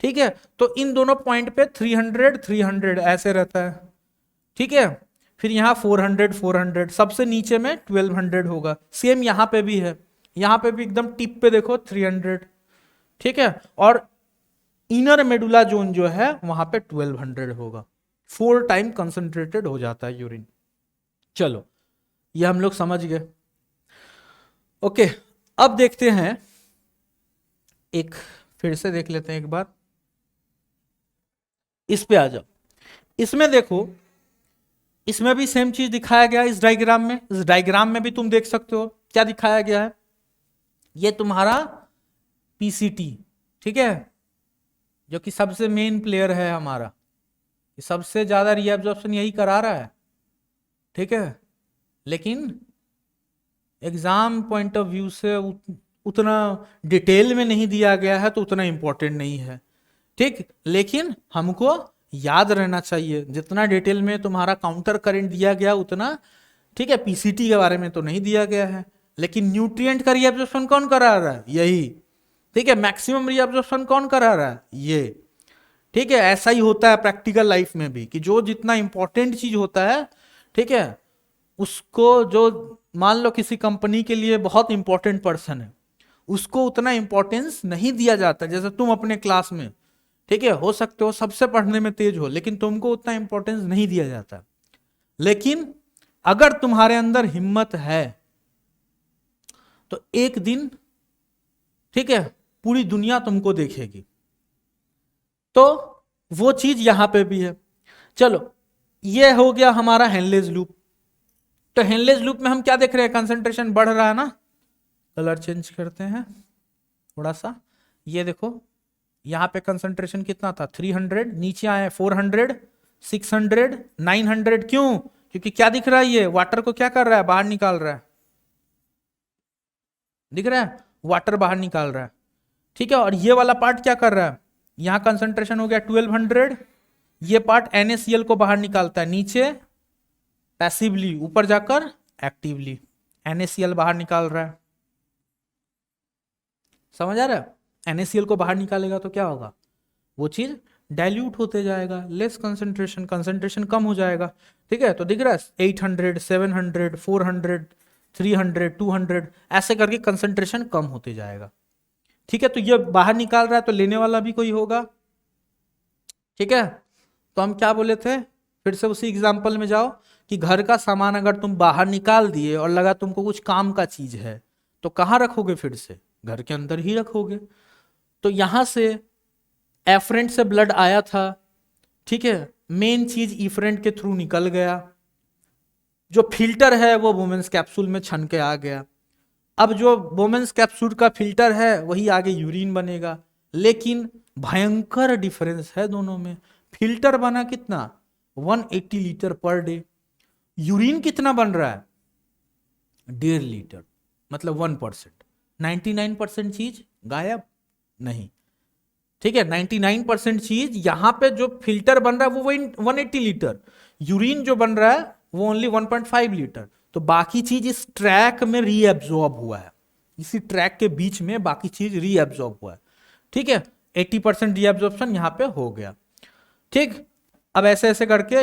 ठीक है। तो इन दोनों पॉइंट पे 300 300 ऐसे रहता है, ठीक है। फिर यहां 400 400, सबसे नीचे में 1200 होगा, सेम यहां पे भी है, यहां पे भी एकदम टिप पे देखो 300, ठीक है, और इनर मेडुला जोन जो है वहां पे 1200 होगा, 4 टाइम कंसंट्रेटेड हो जाता है यूरिन। चलो ये हम लोग समझ गए, ओके। अब देखते हैं, एक फिर से देख लेते हैं एक बार, इस पे आ जाओ, इसमें देखो, इसमें भी सेम चीज दिखाया गया है इस डायग्राम में, इस डायग्राम में भी तुम देख सकते हो क्या दिखाया गया है, ये तुम्हारा पीसीटी, ठीक है, जो कि सबसे मेन प्लेयर है हमारा, सबसे ज्यादा रीअब्जॉर्प्शन यही करा रहा है, ठीक है, लेकिन एग्जाम पॉइंट ऑफ व्यू से उतना डिटेल में नहीं दिया गया है तो उतना इंपॉर्टेंट नहीं है, ठीक, लेकिन हमको याद रहना चाहिए, जितना डिटेल में तुम्हारा काउंटर करंट दिया गया उतना, ठीक है, पीसीटी के बारे में तो नहीं दिया गया है, लेकिन न्यूट्रिएंट का रीअब्जॉर्प्शन कौन करा रहा है, यही, ठीक है, मैक्सिमम रीअब्जॉर्प्शन कौन करा रहा है, ये, ठीक है। ऐसा ही होता है प्रैक्टिकल लाइफ में भी, कि जो जितना इंपॉर्टेंट चीज होता है, ठीक है, उसको, जो मान लो किसी कंपनी के लिए बहुत इंपॉर्टेंट पर्सन है, उसको उतना इंपॉर्टेंस नहीं दिया जाता, जैसे तुम अपने क्लास में, ठीक है, हो सकते हो सबसे पढ़ने में तेज हो, लेकिन तुमको उतना इंपॉर्टेंस नहीं दिया जाता। लेकिन अगर तुम्हारे अंदर हिम्मत है तो एक दिन, ठीक है, पूरी दुनिया तुमको देखेगी, तो वो चीज यहां पे भी है। चलो ये हो गया हमारा हेनलेज लूप। तो हेनलेज लूप में हम क्या देख रहे हैं, कंसंट्रेशन बढ़ रहा है ना, कलर चेंज करते हैं थोड़ा सा, ये देखो यहां पे कंसंट्रेशन कितना था 300, नीचे आए 400 600 900, क्यों, क्योंकि क्या दिख रहा है, ये वाटर को क्या कर रहा है, बाहर निकाल रहा है, दिख रहा है, वाटर बाहर निकाल रहा है, ठीक है। और ये वाला पार्ट क्या कर रहा है, यहां कंसंट्रेशन हो गया 1200, ये पार्ट NaCl को बाहर निकालता है, नीचे पैसिवली, ऊपर जाकर एक्टिवली NaCl बाहर निकाल रहा है, समझ आ रहा है। NaCl को बाहर निकालेगा तो क्या होगा, वो चीज डाइल्यूट होते जाएगा, लेस कंसंट्रेशन, कंसंट्रेशन कम हो जाएगा, ठीक है। तो दिख रहा है 800 700 400 300 200, ऐसे करके कंसंट्रेशन कम होते जाएगा, ठीक है। तो ये बाहर निकाल रहा है तो लेने वाला भी कोई होगा, ठीक है। तो हम क्या बोले थे, फिर से उसी एग्जांपल में जाओ, कि घर का सामान अगर तुम बाहर निकाल दिए और लगा तुमको कुछ काम का चीज है, तो कहाँ रखोगे, फिर से घर के अंदर ही रखोगे। तो यहां से एफरेंट से ब्लड आया था, ठीक है, मेन चीज इफरेंट के थ्रू निकल गया, जो फिल्टर है वो वुमेन्स कैप्सूल में छन के आ गया। अब जो वुमेन्स कैप्सूल का फिल्टर है वही आगे यूरिन बनेगा, लेकिन भयंकर डिफरेंस है दोनों में। फिल्टर बना कितना, 180 लीटर पर डे, यूरिन कितना बन रहा है, 1.5 लीटर, मतलब 1%। 99% चीज गायब नहीं, ठीक है। 99% चीज यहां पे जो फिल्टर बन रहा है वो 180 लीटर, यूरिन जो बन रहा है वो ओनली 1.5 लीटर। तो बाकी चीज इस ट्रैक में रीएब्जॉर्ब हुआ है, इसी ट्रैक के बीच में बाकी चीज रीएब्जॉर्ब हुआ है, ठीक है। 80% रीएब्जॉर्प्शन यहां पे हो गया, ठीक। अब ऐसे ऐसे करके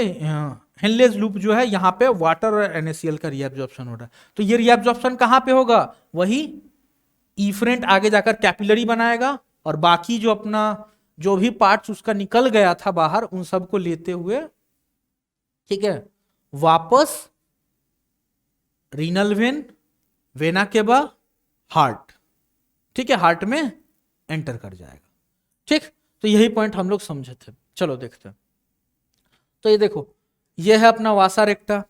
हेनलेज लूप जो है यहाँ पे वाटर और NaCl का रीएब्जॉर्प्शन हो रहा है। तो ये रीएब्जॉर्प्शन कहां पे होगा, वही इफरेंट आगे जाकर कैपिलरी बनाएगा, और बाकी जो अपना जो भी पार्ट्स उसका निकल गया था बाहर उन सबको लेते हुए, ठीक है, वापस renal vein, vena cava, heart, ठीक है, हार्ट में एंटर कर जाएगा, ठीक। तो यही पॉइंट हम लोग समझे थे। चलो देखते हैं। तो ये देखो, ये है अपना वासा रेक्टा,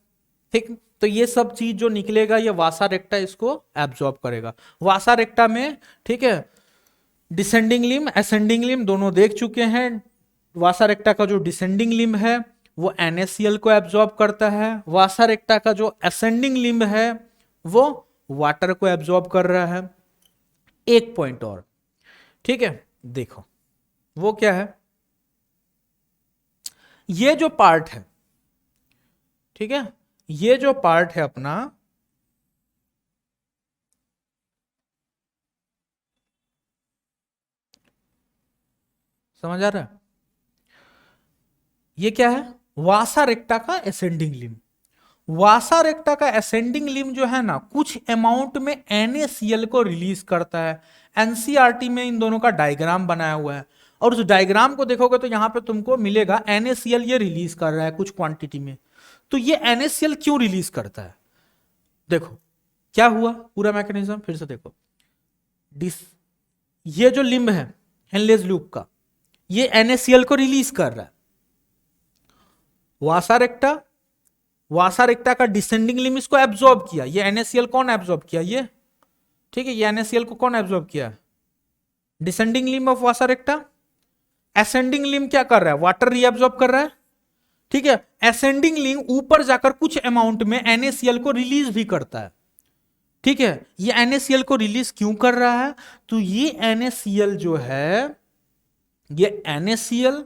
ठीक। तो ये सब चीज जो निकलेगा ये वासा रेक्टा इसको एब्जॉर्ब करेगा। वासा रेक्टा में, ठीक है, डिसेंडिंग लिम्ब असेंडिंग लिम्ब दोनों देख चुके हैं। वासा रेक्टा का जो डिसेंडिंग लिम्ब है वो NaCl को एब्जॉर्ब करता है, वासा रेक्टा का जो असेंडिंग लिम्ब है वो वाटर को एब्जॉर्ब कर रहा है। एक पॉइंट और, ठीक है, देखो वो क्या है, ये जो पार्ट है, ठीक है, ये जो पार्ट है अपना, समझ आ रहा है, ये क्या है, वासा रेक्टा का असेंडिंग लिम्ब। वासा रेक्टा का असेंडिंग लिम्ब जो है ना, कुछ अमाउंट में NaCl को रिलीज करता है। एनसीईआरटी में इन दोनों का डायग्राम बनाया हुआ है, और उस डायग्राम को देखोगे तो यहां पे तुमको मिलेगा NaCl ये रिलीज कर रहा है कुछ क्वांटिटी में। तो ये NaCl क्यों रिलीज करता है, देखो क्या हुआ पूरा मैकेनिज्म फिर से देखो। डिस ये जो लिम्ब है हेनलेज लूप का, ये NaCl को रिलीज कर रहा है। वासा रेक्टा का डिसेंडिंग लिम्ब इसको एब्जॉर्ब किया, ये NaCl कौन एब्जॉर्ब किया, ये, ठीक है, ये NaCl को कौन एब्जॉर्ब किया, descending limb of Vasa रेक्टा। Ascending limb क्या कर रहा है, वाटर रीअब्जॉर्ब कर रहा है, ठीक है। असेंडिंग लिम्ब ऊपर जाकर कुछ अमाउंट में NaCl को रिलीज भी करता है, ठीक है। ये NaCl को रिलीज क्यों कर रहा है, तो ये NaCl जो है, ये NaCl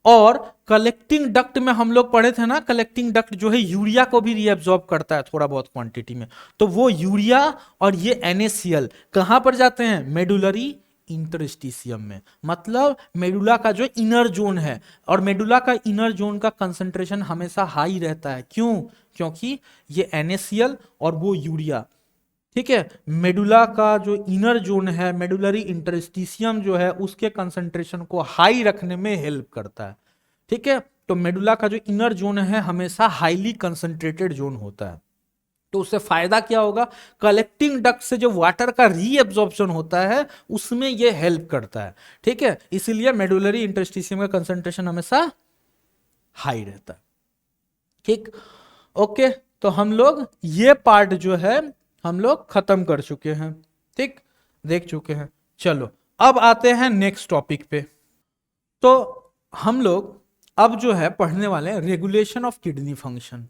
और कलेक्टिंग डक्ट में हम लोग पढ़े थे ना, कलेक्टिंग डक्ट जो है यूरिया को भी रीअब्जॉर्ब करता है थोड़ा बहुत क्वांटिटी में। तो वो यूरिया और ये NaCl कहां पर जाते हैं, मेडुलरी इंटरस्टिशियम में, मतलब मेडुला का जो इनर जोन है, और मेडुला का इनर जोन का कंसंट्रेशन हमेशा हाई रहता है। क्यों, क्योंकि ये NaCl और वो यूरिया, ठीक है, मेडुला का जो इनर जोन है, मेडुलरी इंटरस्टिशियम जो है, उसके कंसंट्रेशन को हाई रखने में हेल्प करता है, ठीक है। तो मेडुला का जो इनर जोन है हमेशा हाईली कंसंट्रेटेड जोन होता है। तो उससे फायदा क्या होगा, कलेक्टिंग डक्ट से जो वाटर का रीअब्जॉर्प्शन होता है उसमें यह हेल्प करता है, ठीक है। इसीलिए मेडुलरी इंटरस्टिशियम का कंसंट्रेशन हमेशा हाई रहता है, ठीक। ओके, तो हम लोग ये पार्ट जो है हम लोग खत्म कर चुके हैं, ठीक, देख चुके हैं। चलो अब आते हैं नेक्स्ट टॉपिक पे। तो हम लोग अब जो है पढ़ने वाले हैं रेगुलेशन ऑफ किडनी फंक्शन।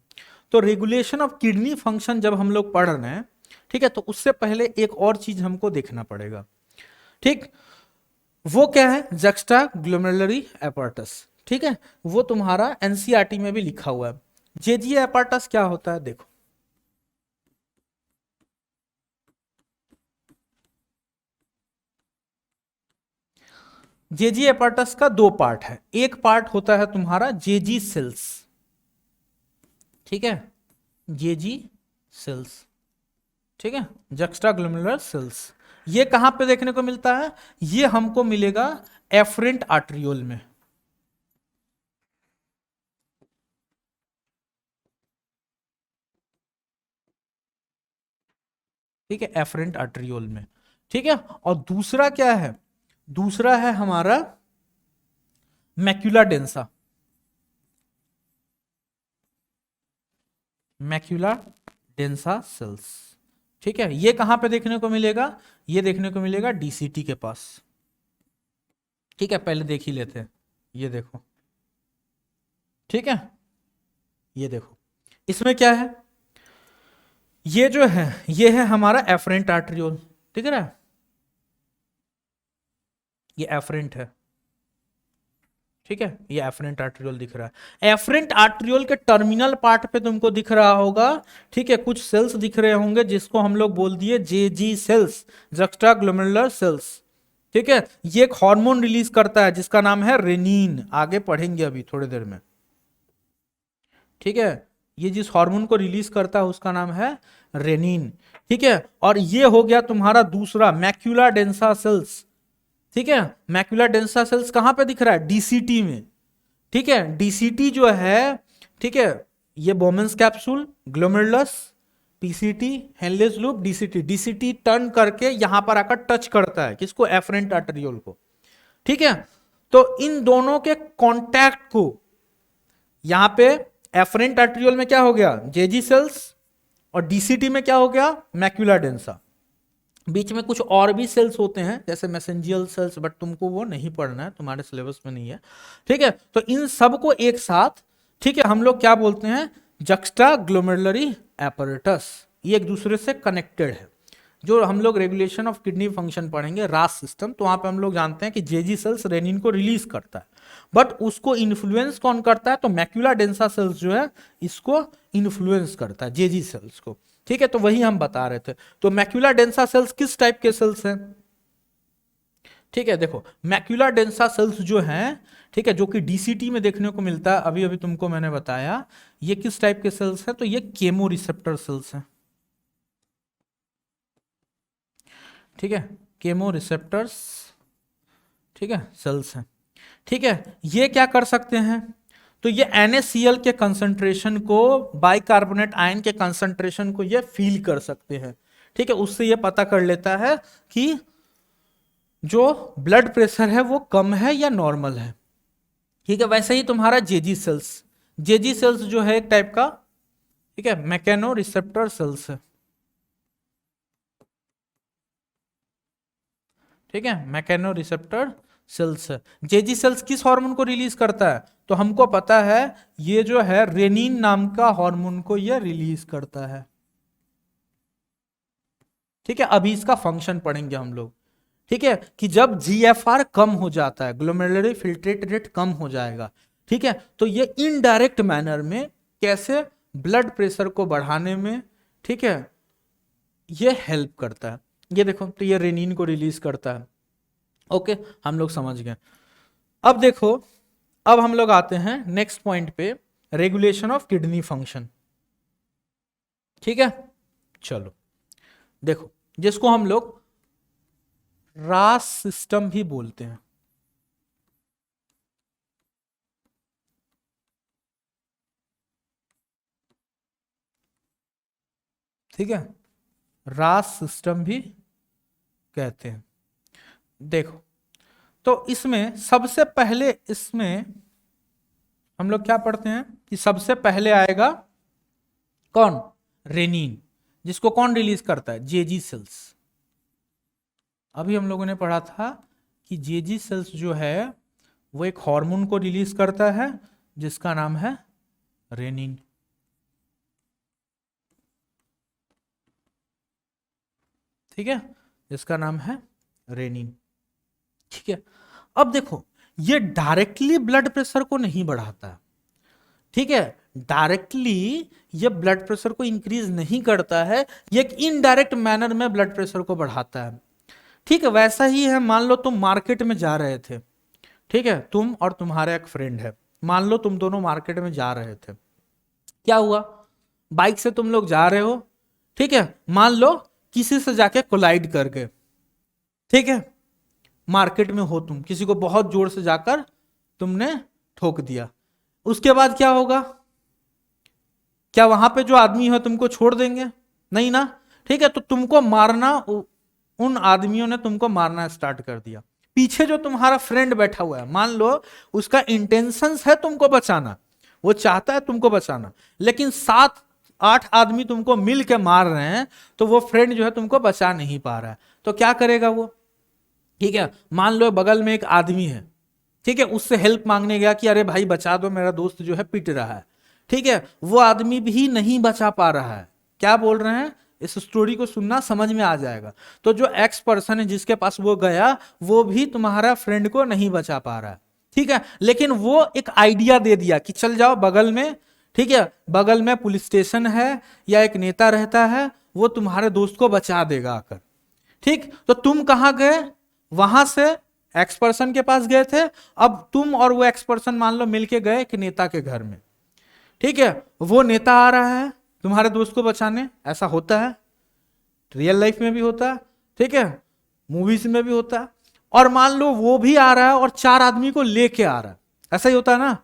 तो रेगुलेशन ऑफ किडनी फंक्शन जब हम लोग पढ़ रहे हैं, ठीक है, तो उससे पहले एक और चीज हमको देखना पड़ेगा, ठीक। वो क्या है, जक्स्टा ग्लोमेरुलरी एपार्टस, ठीक है, वो तुम्हारा एनसीईआरटी में भी लिखा हुआ है। जेजीए एपार्टस क्या होता है, देखो जेजी एपार्टस का दो पार्ट है। एक पार्ट होता है तुम्हारा जेजी सेल्स, ठीक है, जेजी सेल्स, ठीक है, जक्स्टा ग्लोमेरुलर सेल्स। ये कहां पे देखने को मिलता है, ये हमको मिलेगा एफरेंट आर्ट्रियोल में, ठीक है, एफरेंट आर्ट्रियोल में, ठीक है। और दूसरा क्या है, दूसरा है हमारा macula densa, macula densa cells. ठीक है, ये कहां पे देखने को मिलेगा? ये देखने को मिलेगा डीसीटी के पास। ठीक है, पहले देख ही लेते हैं। ये देखो, ठीक है, ये देखो, इसमें क्या है? ये जो है, ये है हमारा एफरेंट आर्ट्रियोल, ठीक है, ये एफरेंट है। ठीक है, ये एफरेंट आर्ट्रियोल दिख रहा है। एफरेंट आर्ट्रियोल के टर्मिनल पार्ट पे तुमको दिख रहा होगा, ठीक है, कुछ सेल्स दिख रहे होंगे जिसको हम लोग बोल दिए JG cells, juxtaglomerular cells. ठीक है, ये एक हार्मोन रिलीज करता है जिसका नाम है रेनिन, आगे पढ़ेंगे अभी थोड़ी देर में। ठीक है, ये जिस हार्मोन को रिलीज करता है उसका नाम है रेनिन। ठीक है, और ये हो गया तुम्हारा दूसरा मैक्यूला डेंसा सेल्स। ठीक है, मैक्यूला डेंसा सेल्स कहां पे दिख रहा है? डीसीटी में। ठीक है, डीसीटी जो है, ठीक है, ये बोमेंस capsule, glomerulus, PCT, Henle's loop, DCT. DCT turn करके यहां पर आकर टच करता है किसको? एफरेंट आर्टेरियोल को। ठीक है, तो इन दोनों के कांटेक्ट को यहां पे एफरेंट आर्टेरियोल में क्या हो गया? जेजी सेल्स, और डीसीटी में क्या हो गया? Macula densa. बीच में कुछ और भी सेल्स होते हैं जैसे मैसेंजियल सेल्स, बट तुमको वो नहीं पढ़ना है, तुम्हारे सिलेबस में नहीं है। ठीक है, तो इन सब को एक साथ, ठीक है, हम लोग क्या बोलते हैं? Juxtaglomerular apparatus. ये एक दूसरे से कनेक्टेड है। जो हम लोग रेगुलेशन ऑफ किडनी फंक्शन पढ़ेंगे, रास सिस्टम, तो वहां पे हम लोग जानते हैं कि जेजी सेल्स रेनिन को रिलीज करता है, बट उसको इन्फ्लुएंस कौन करता है? तो मैक्यूला डेंसा सेल्स जो है इसको इन्फ्लुएंस करता है, जेजी सेल्स को। ठीक है, तो वही हम बता रहे थे। तो मैक्यूला डेंसा सेल्स किस टाइप के सेल्स हैं? ठीक है, देखो, मैक्यूला डेंसा सेल्स जो हैं, ठीक है, जो कि डीसीटी में देखने को मिलता है, अभी अभी तुमको मैंने बताया, ये किस टाइप के सेल्स हैं? तो ये केमो रिसेप्टर सेल्स हैं। ठीक है, केमो रिसेप्टर्स, ठीक है, सेल्स हैं। ठीक है, ये क्या कर सकते हैं? तो ये NaCl के कंसंट्रेशन को, बाइकार्बोनेट आयन के कंसंट्रेशन को ये फील कर सकते हैं। ठीक है, उससे ये पता कर लेता है कि जो ब्लड प्रेशर है वो कम है या नॉर्मल है। ठीक है, वैसे ही तुम्हारा जेजी सेल्स, जेजी सेल्स जो है एक टाइप का, ठीक है, मैकेनो रिसेप्टर सेल्स है। ठीक है, मैकेनो रिसेप्टर सेल्स है। जेजी सेल्स किस हार्मोन को रिलीज करता है? तो हमको पता है ये जो है रेनिन नाम का हार्मोन को ये रिलीज करता है। ठीक है, अभी इसका फंक्शन पढ़ेंगे हम लोग। ठीक है, कि जब जीएफआर कम हो जाता है, ग्लोमेरुलरी फिल्ट्रेट रेट कम हो जाएगा, ठीक है, तो ये इनडायरेक्ट मैनर में कैसे ब्लड प्रेशर को बढ़ाने में, ठीक है, ये हेल्प करता है। ये देखो, तो ये रेनिन को रिलीज करता है। ओके, हम लोग समझ गए। अब देखो, अब हम लोग आते हैं नेक्स्ट पॉइंट पे, रेगुलेशन ऑफ किडनी फंक्शन। ठीक है, चलो देखो, जिसको हम लोग रास सिस्टम भी बोलते हैं। ठीक है, रास सिस्टम भी कहते हैं। देखो, तो इसमें सबसे पहले, इसमें हम लोग क्या पढ़ते हैं कि सबसे पहले आएगा कौन? रेनिन, जिसको कौन रिलीज करता है? जेजी सेल्स। अभी हम लोगों ने पढ़ा था कि जेजी सेल्स जो है वो एक हार्मोन को रिलीज करता है जिसका नाम है रेनिन। ठीक है, जिसका नाम है रेनिन। ठीक है, अब देखो, ये डायरेक्टली ब्लड प्रेशर को नहीं बढ़ाता है। ठीक है, डायरेक्टली ये ब्लड प्रेशर को इंक्रीज नहीं करता है, ये एक इनडायरेक्ट मैनर में ब्लड प्रेशर को बढ़ाता है। ठीक है, वैसा ही है, मान लो तुम मार्केट में जा रहे थे, ठीक है, तुम और तुम्हारा एक फ्रेंड है, मान लो तुम दोनों मार्केट में जा रहे थे। क्या हुआ? बाइक से तुम लोग जा रहे हो, ठीक है, मान लो किसी से जाके कोलाइड कर गए। ठीक है, मार्केट में हो तुम, किसी को बहुत जोर से जाकर तुमने ठोक दिया, उसके बाद क्या होगा? क्या वहां पे जो आदमी है तुमको छोड़ देंगे? नहीं ना। ठीक है, तो तुमको मारना, उन आदमियों ने तुमको मारना स्टार्ट कर दिया। पीछे जो तुम्हारा फ्रेंड बैठा हुआ है, मान लो उसका इंटेंशन है तुमको बचाना, वो चाहता है तुमको बचाना, लेकिन साथ 8 आदमी तुमको मिल के मार रहे हैं, तो वो फ्रेंड जो है तुमको बचा नहीं पा रहा है, तो क्या करेगा वो? ठीक है, मान लो बगल में एक आदमी है, ठीक है, उससे हेल्प मांगने गया कि अरे भाई बचा दो, मेरा दोस्त जो है पिट रहा है, ठीक है, वो आदमी भी नहीं बचा पा रहा है। क्या बोल रहे हैं, इस स्टोरी को सुनना, समझ में आ जाएगा। तो जो एक्स पर्सन है जिसके पास वो गया, वो भी तुम्हारा फ्रेंड को नहीं बचा पा रहा है, ठीक है, लेकिन वो एक आइडिया दे दिया कि चल जाओ बगल में, ठीक है, बगल में पुलिस स्टेशन है या एक नेता रहता है, वो तुम्हारे दोस्त को बचा देगा आकर। ठीक, तो तुम कहां गए, वहां से एक्स पर्सन के पास गए थे, अब तुम और वो एक्स पर्सन मान लो मिलके गए कि नेता के घर में, ठीक है, वो नेता आ रहा है तुम्हारे दोस्त को बचाने, ऐसा होता है, रियल लाइफ में भी होता है, ठीक है, मूवीज में भी होता है। और मान लो वो भी आ रहा है और 4 आदमी को लेके आ रहा है, ऐसा ही होता है ना,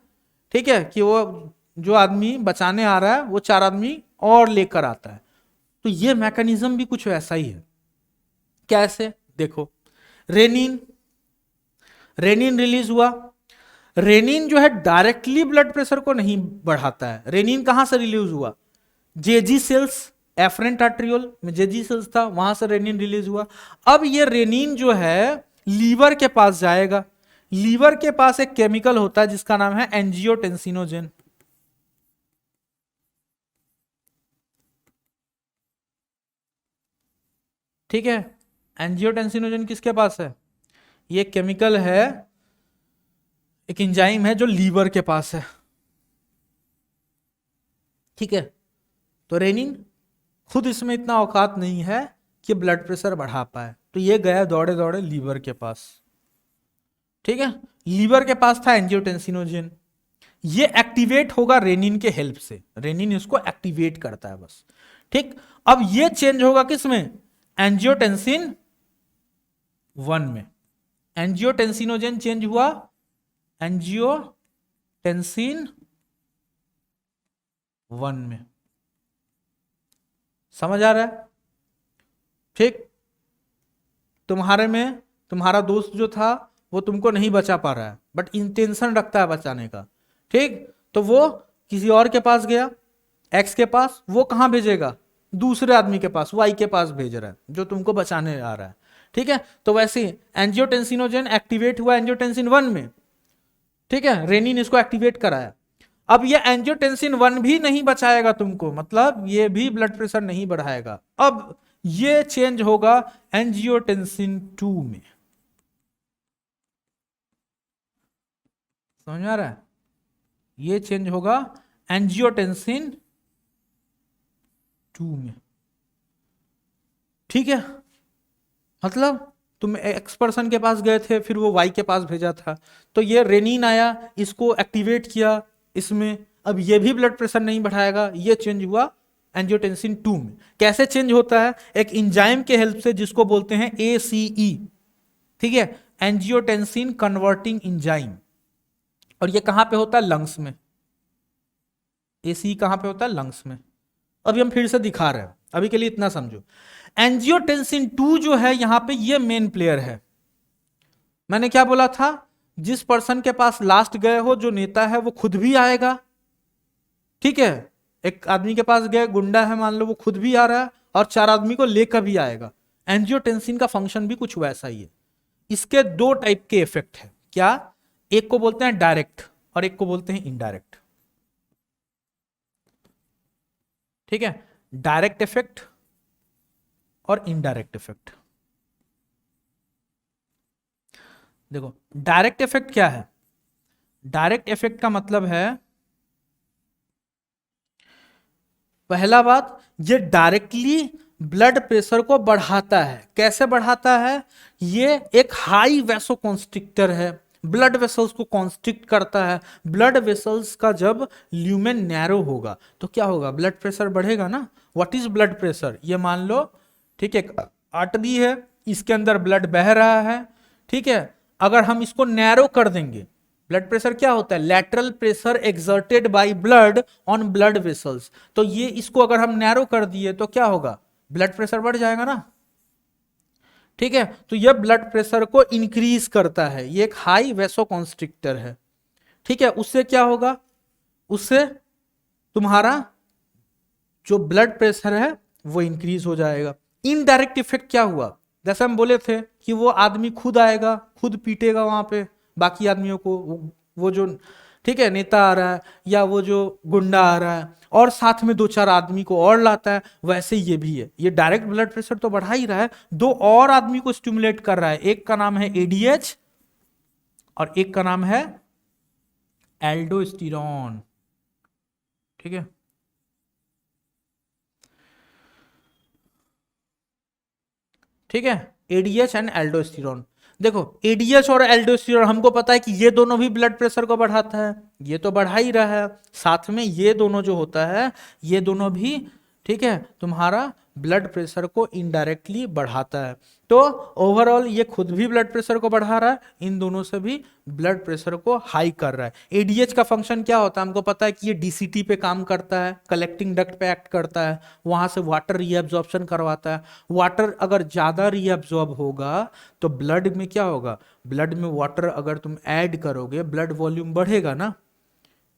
ठीक है, कि वो जो आदमी बचाने आ रहा है वो 4 आदमी और लेकर आता है। तो ये मैकेनिज्म भी कुछ वैसा ही है। कैसे, देखो, रेनिन रेनिन रिलीज हुआ। रेनिन जो है डायरेक्टली ब्लड प्रेशर को नहीं बढ़ाता है। रेनिन कहां से रिलीज हुआ, जेजी सेल्स, एफरेंट आर्ट्रियोल में जेजी सेल्स था, वहां से रेनिन रिलीज हुआ। अब ये रेनिन जो है लीवर के पास जाएगा। लीवर के पास एक केमिकल होता है जिसका नाम है एंजियोटेंसिनोजेन। ठीक है, एंजियोटेंसिनोजेन किसके पास है, ये केमिकल है, एक एंजाइम है जो लीवर के पास है। ठीक है, तो रेनिन खुद इसमें इतना औकात नहीं है कि ब्लड प्रेशर बढ़ा पाए, तो ये गया दौड़े दौड़े लीवर के पास। ठीक है, लीवर के पास था एंजियोटेंसिनोजेन, ये एक्टिवेट होगा रेनिन के हेल्प से, रेनिन इसको एक्टिवेट करता है बस। ठीक, अब ये चेंज होगा किसमें, एंजियोटेंसिन 1 में। एंजियोटेंसिनोजेन चेंज हुआ एंजियोटेंसिन 1 में। समझ आ रहा है? ठीक, तुम्हारे में तुम्हारा दोस्त जो था वो तुमको नहीं बचा पा रहा है, बट इंटेंशन रखता है बचाने का। ठीक, तो वो किसी और के पास गया, एक्स के पास, वो कहां भेजेगा, दूसरे आदमी के पास, वाई के पास भेज रहा है जो तुमको बचाने आ रहा है। ठीक है, तो वैसे ही एंजियोटेंसिनोजेन एक्टिवेट हुआ एंजियोटेंसिन 1 में। ठीक है, रेनिन इसको एक्टिवेट कराया। अब ये एंजियोटेंसिन 1 भी नहीं बचाएगा तुमको, मतलब ये भी ब्लड प्रेशर नहीं बढ़ाएगा। अब ये चेंज होगा एंजियोटेंसिन 2 में। समझ आ रहा है? ये चेंज होगा एंजियोटेंसिन 2 में। ठीक है, मतलब तुम एक्स पर्सन के पास गए थे, फिर वो वाई के पास भेजा था, तो ये रेनिन आया, इसको एक्टिवेट किया इसमें। अब ये भी ब्लड प्रेशर नहीं बढ़ाएगा, ये चेंज हुआ एंजियोटेंसिन 2 में। कैसे चेंज होता है, एक एंजाइम के हेल्प से जिसको बोलते हैं ACE। ठीक है, एंजियोटेंसिन कन्वर्टिंग एंजाइम, और ये कहां पे होता है, लंग्स में। ACE कहां पे होता है, लंग्स में। अभी हम फिर से दिखा रहे हैं, अभी के लिए इतना समझो। एंजियोटेंसिन 2 जो है यहां पे ये मेन प्लेयर है। मैंने क्या बोला था, जिस पर्सन के पास लास्ट गए हो, जो नेता है, वो खुद भी आएगा। ठीक है, एक आदमी के पास गए, गुंडा है मान लो, वो खुद भी आ रहा है और 4 आदमी को लेकर भी आएगा। एंजियोटेंसिन का फंक्शन भी कुछ वैसा ही है। इसके 2 टाइप के इफेक्ट है। क्या, एक को बोलते हैं डायरेक्ट और एक को बोलते हैं इनडायरेक्ट। ठीक है, डायरेक्ट इफेक्ट और इनडायरेक्ट इफेक्ट। देखो, डायरेक्ट इफेक्ट क्या है, डायरेक्ट इफेक्ट का मतलब है, पहला बात, ये डायरेक्टली ब्लड प्रेशर को बढ़ाता है। कैसे बढ़ाता है, ये एक हाई वैसोकॉन्स्ट्रिक्टर है, ब्लड वेसल्स को कॉन्स्ट्रिक्ट करता है। ब्लड वेसल्स का जब ल्यूमेन नैरो होगा तो क्या होगा, ब्लड प्रेशर बढ़ेगा ना। व्हाट इज ब्लड प्रेशर, ये मान लो, ठीक है, आर्टरी है, इसके अंदर ब्लड बह रहा है। ठीक है, अगर हम इसको नैरो कर देंगे, ब्लड प्रेशर क्या होता है, lateral pressure exerted by blood on blood vessels, तो ये इसको अगर हम नैरो कर दिए तो क्या होगा, ब्लड प्रेशर बढ़ जाएगा ना। ठीक है, तो ये ब्लड प्रेशर को इंक्रीज करता है, ये एक हाई वैसोकॉन्स्ट्रिक्टर है। ठीक है, उससे क्या होगा, उससे तुम्हारा जो ब्लड प्रेशर है वो इंक्रीज हो जाएगा। इनडायरेक्ट इफेक्ट क्या हुआ, जैसे हम बोले थे कि वो आदमी खुद आएगा, खुद पीटेगा वहां पे बाकी आदमियों को, वो जो ठीक है नेता आ रहा है या वो जो गुंडा आ रहा है और साथ में दो चार आदमी को और लाता है, वैसे ये भी है, ये डायरेक्ट ब्लड प्रेशर तो बढ़ा ही रहा है, दो और आदमी को स्टिमुलेट कर रहा है, एक का नाम है एडीएच और एक का नाम है एल्डोस्टेरोन। ठीक है, ठीक है, एडीएच एंड एल्डोस्टेरोन। देखो एडीएच और एल्डोस्टेरोन हमको पता है कि ये दोनों भी ब्लड प्रेशर को बढ़ाता है, ये तो बढ़ा ही रहा है, साथ में ये दोनों जो होता है ये दोनों भी ठीक है तुम्हारा ब्लड प्रेशर को इनडायरेक्टली बढ़ाता है। तो ओवरऑल ये खुद भी ब्लड प्रेशर को बढ़ा रहा है, इन दोनों से भी ब्लड प्रेशर को हाई कर रहा है। एडीएच का फंक्शन क्या होता है, हमको पता है कि ये डीसीटी पे काम करता है, कलेक्टिंग डक्ट पे एक्ट करता है, वहां से वाटर रीअब्जॉर्प्शन करवाता है। वाटर अगर ज्यादा रीअब्जॉर्ब होगा तो ब्लड में क्या होगा, ब्लड में वाटर अगर तुम ऐड करोगे ब्लड वॉल्यूम बढ़ेगा ना।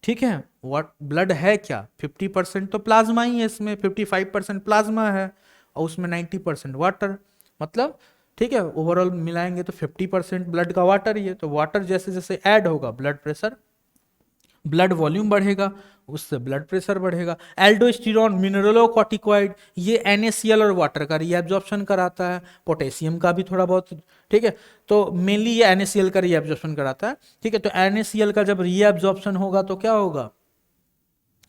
ठीक है, व्हाट ब्लड है क्या, 50% तो प्लाज्मा ही है, इसमें 55% प्लाज्मा है और उसमें 90% वाटर, मतलब ठीक है ओवरऑल मिलाएंगे तो 50% ब्लड का वाटर ही है। तो वाटर जैसे जैसे ऐड होगा ब्लड प्रेशर, ब्लड वॉल्यूम बढ़ेगा, उससे ब्लड प्रेशर बढ़ेगा। एल्डोस्टेरोन मिनरलोकॉर्टिकॉइड, ये NaCl और वाटर का रीएब्जॉर्प्शन कराता है, पोटेशियम का भी थोड़ा बहुत, ठीक है, तो मेनली ये NaCl का रीएब्जॉर्प्शन कराता है। ठीक है, तो NaCl का जब रीएब्जॉर्प्शन होगा तो क्या होगा,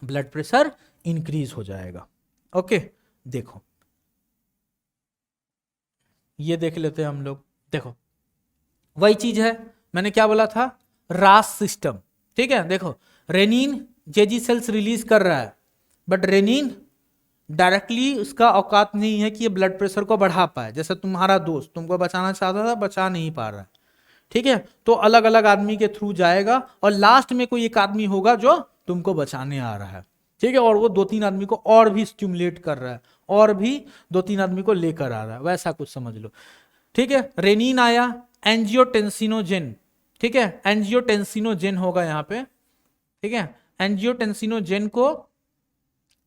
ब्लड प्रेशर इंक्रीज हो जाएगा। ओके, देखो ये देख लेते हैं हम लोग। देखो वही चीज है, मैंने क्या बोला था, रास सिस्टम। ठीक है, देखो रेनिन जेजी सेल्स रिलीज कर रहा है, बट रेनिन डायरेक्टली उसका औकात नहीं है कि ये ब्लड प्रेशर को बढ़ा पाए। जैसे तुम्हारा दोस्त तुमको बचाना चाहता था, बचा नहीं पा रहा है, ठीक है, तो अलग अलग आदमी के थ्रू जाएगा और लास्ट में कोई एक आदमी होगा जो तुमको बचाने आ रहा है। ठीक है, और वो दो तीन आदमी को और भी स्टिमुलेट कर रहा है और भी दो तीन आदमी को लेकर आ रहा है, वैसा कुछ समझ लो। ठीक है, रेनिन आया, एंजियोटेंसिनोजेन, ठीक है, एंजियोटेंसिनोजेन होगा यहाँ पे। ठीक है, एंजियोटेंसिनोजेन को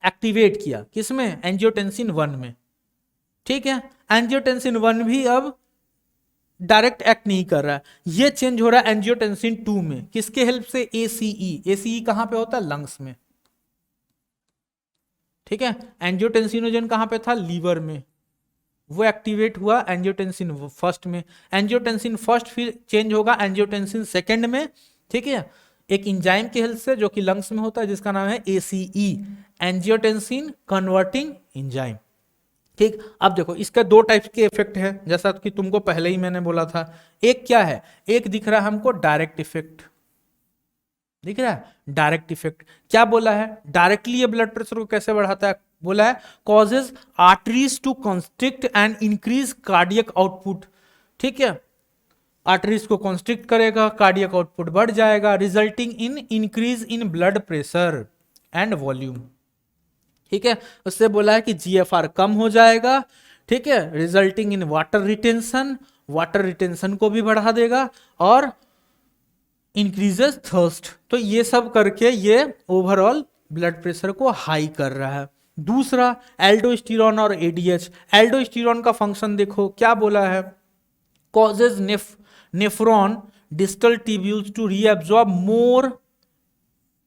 एक्टिवेट किया, किसमें, एंजियोटेंसिन 1 में। ठीक है, एंजियोटेंसिन 1 भी अब डायरेक्ट एक्ट नहीं कर रहा है, ये चेंज हो रहा है एंजियोटेंसिन 2 में, किसके हेल्प से, ACE। ACE कहां पे होता है, लंग्स में। ठीक है, एंजियोटेंसिनोजेन कहां पे था, लीवर में, वो एक्टिवेट हुआ एंजियोटेंसिन फर्स्ट में। एंजियोटेंसिन फर्स्ट फिर चेंज होगा एंजियोटेंसिन सेकंड में। ठीक है, एक इंजाइम की हेल्प से जो कि लंग्स में होता है, जिसका नाम है ACE, एंजियोटेंसिन कन्वर्टिंग इंजाइम। ठीक, अब देखो इसका दो टाइप्स के इफेक्ट है, जैसा कि तुमको पहले ही मैंने बोला था। एक क्या है, एक दिख रहा है हमको डायरेक्ट इफेक्ट, दिख रहा है डायरेक्ट इफेक्ट। क्या बोला है, डायरेक्टली ये ब्लड प्रेशर को कैसे बढ़ाता है, बोला है causes arteries to constrict and increase cardiac output. ठीक है, आर्टरीज को कंस्ट्रिक्ट करेगा, कार्डियक आउटपुट बढ़ जाएगा, resulting in increase in blood pressure and volume. ठीक है, उससे बोला है कि GFR कम हो जाएगा। ठीक है, resulting in water retention, water retention को भी बढ़ा देगा और इंक्रीजेस थर्स्ट। तो ये सब करके ये ओवरऑल ब्लड प्रेशर को हाई कर रहा है। दूसरा एल्डोस्टेरोन और ADH। एल्डोस्टेरोन का फंक्शन देखो क्या बोला है, causes nephron distal tubules to reabsorb more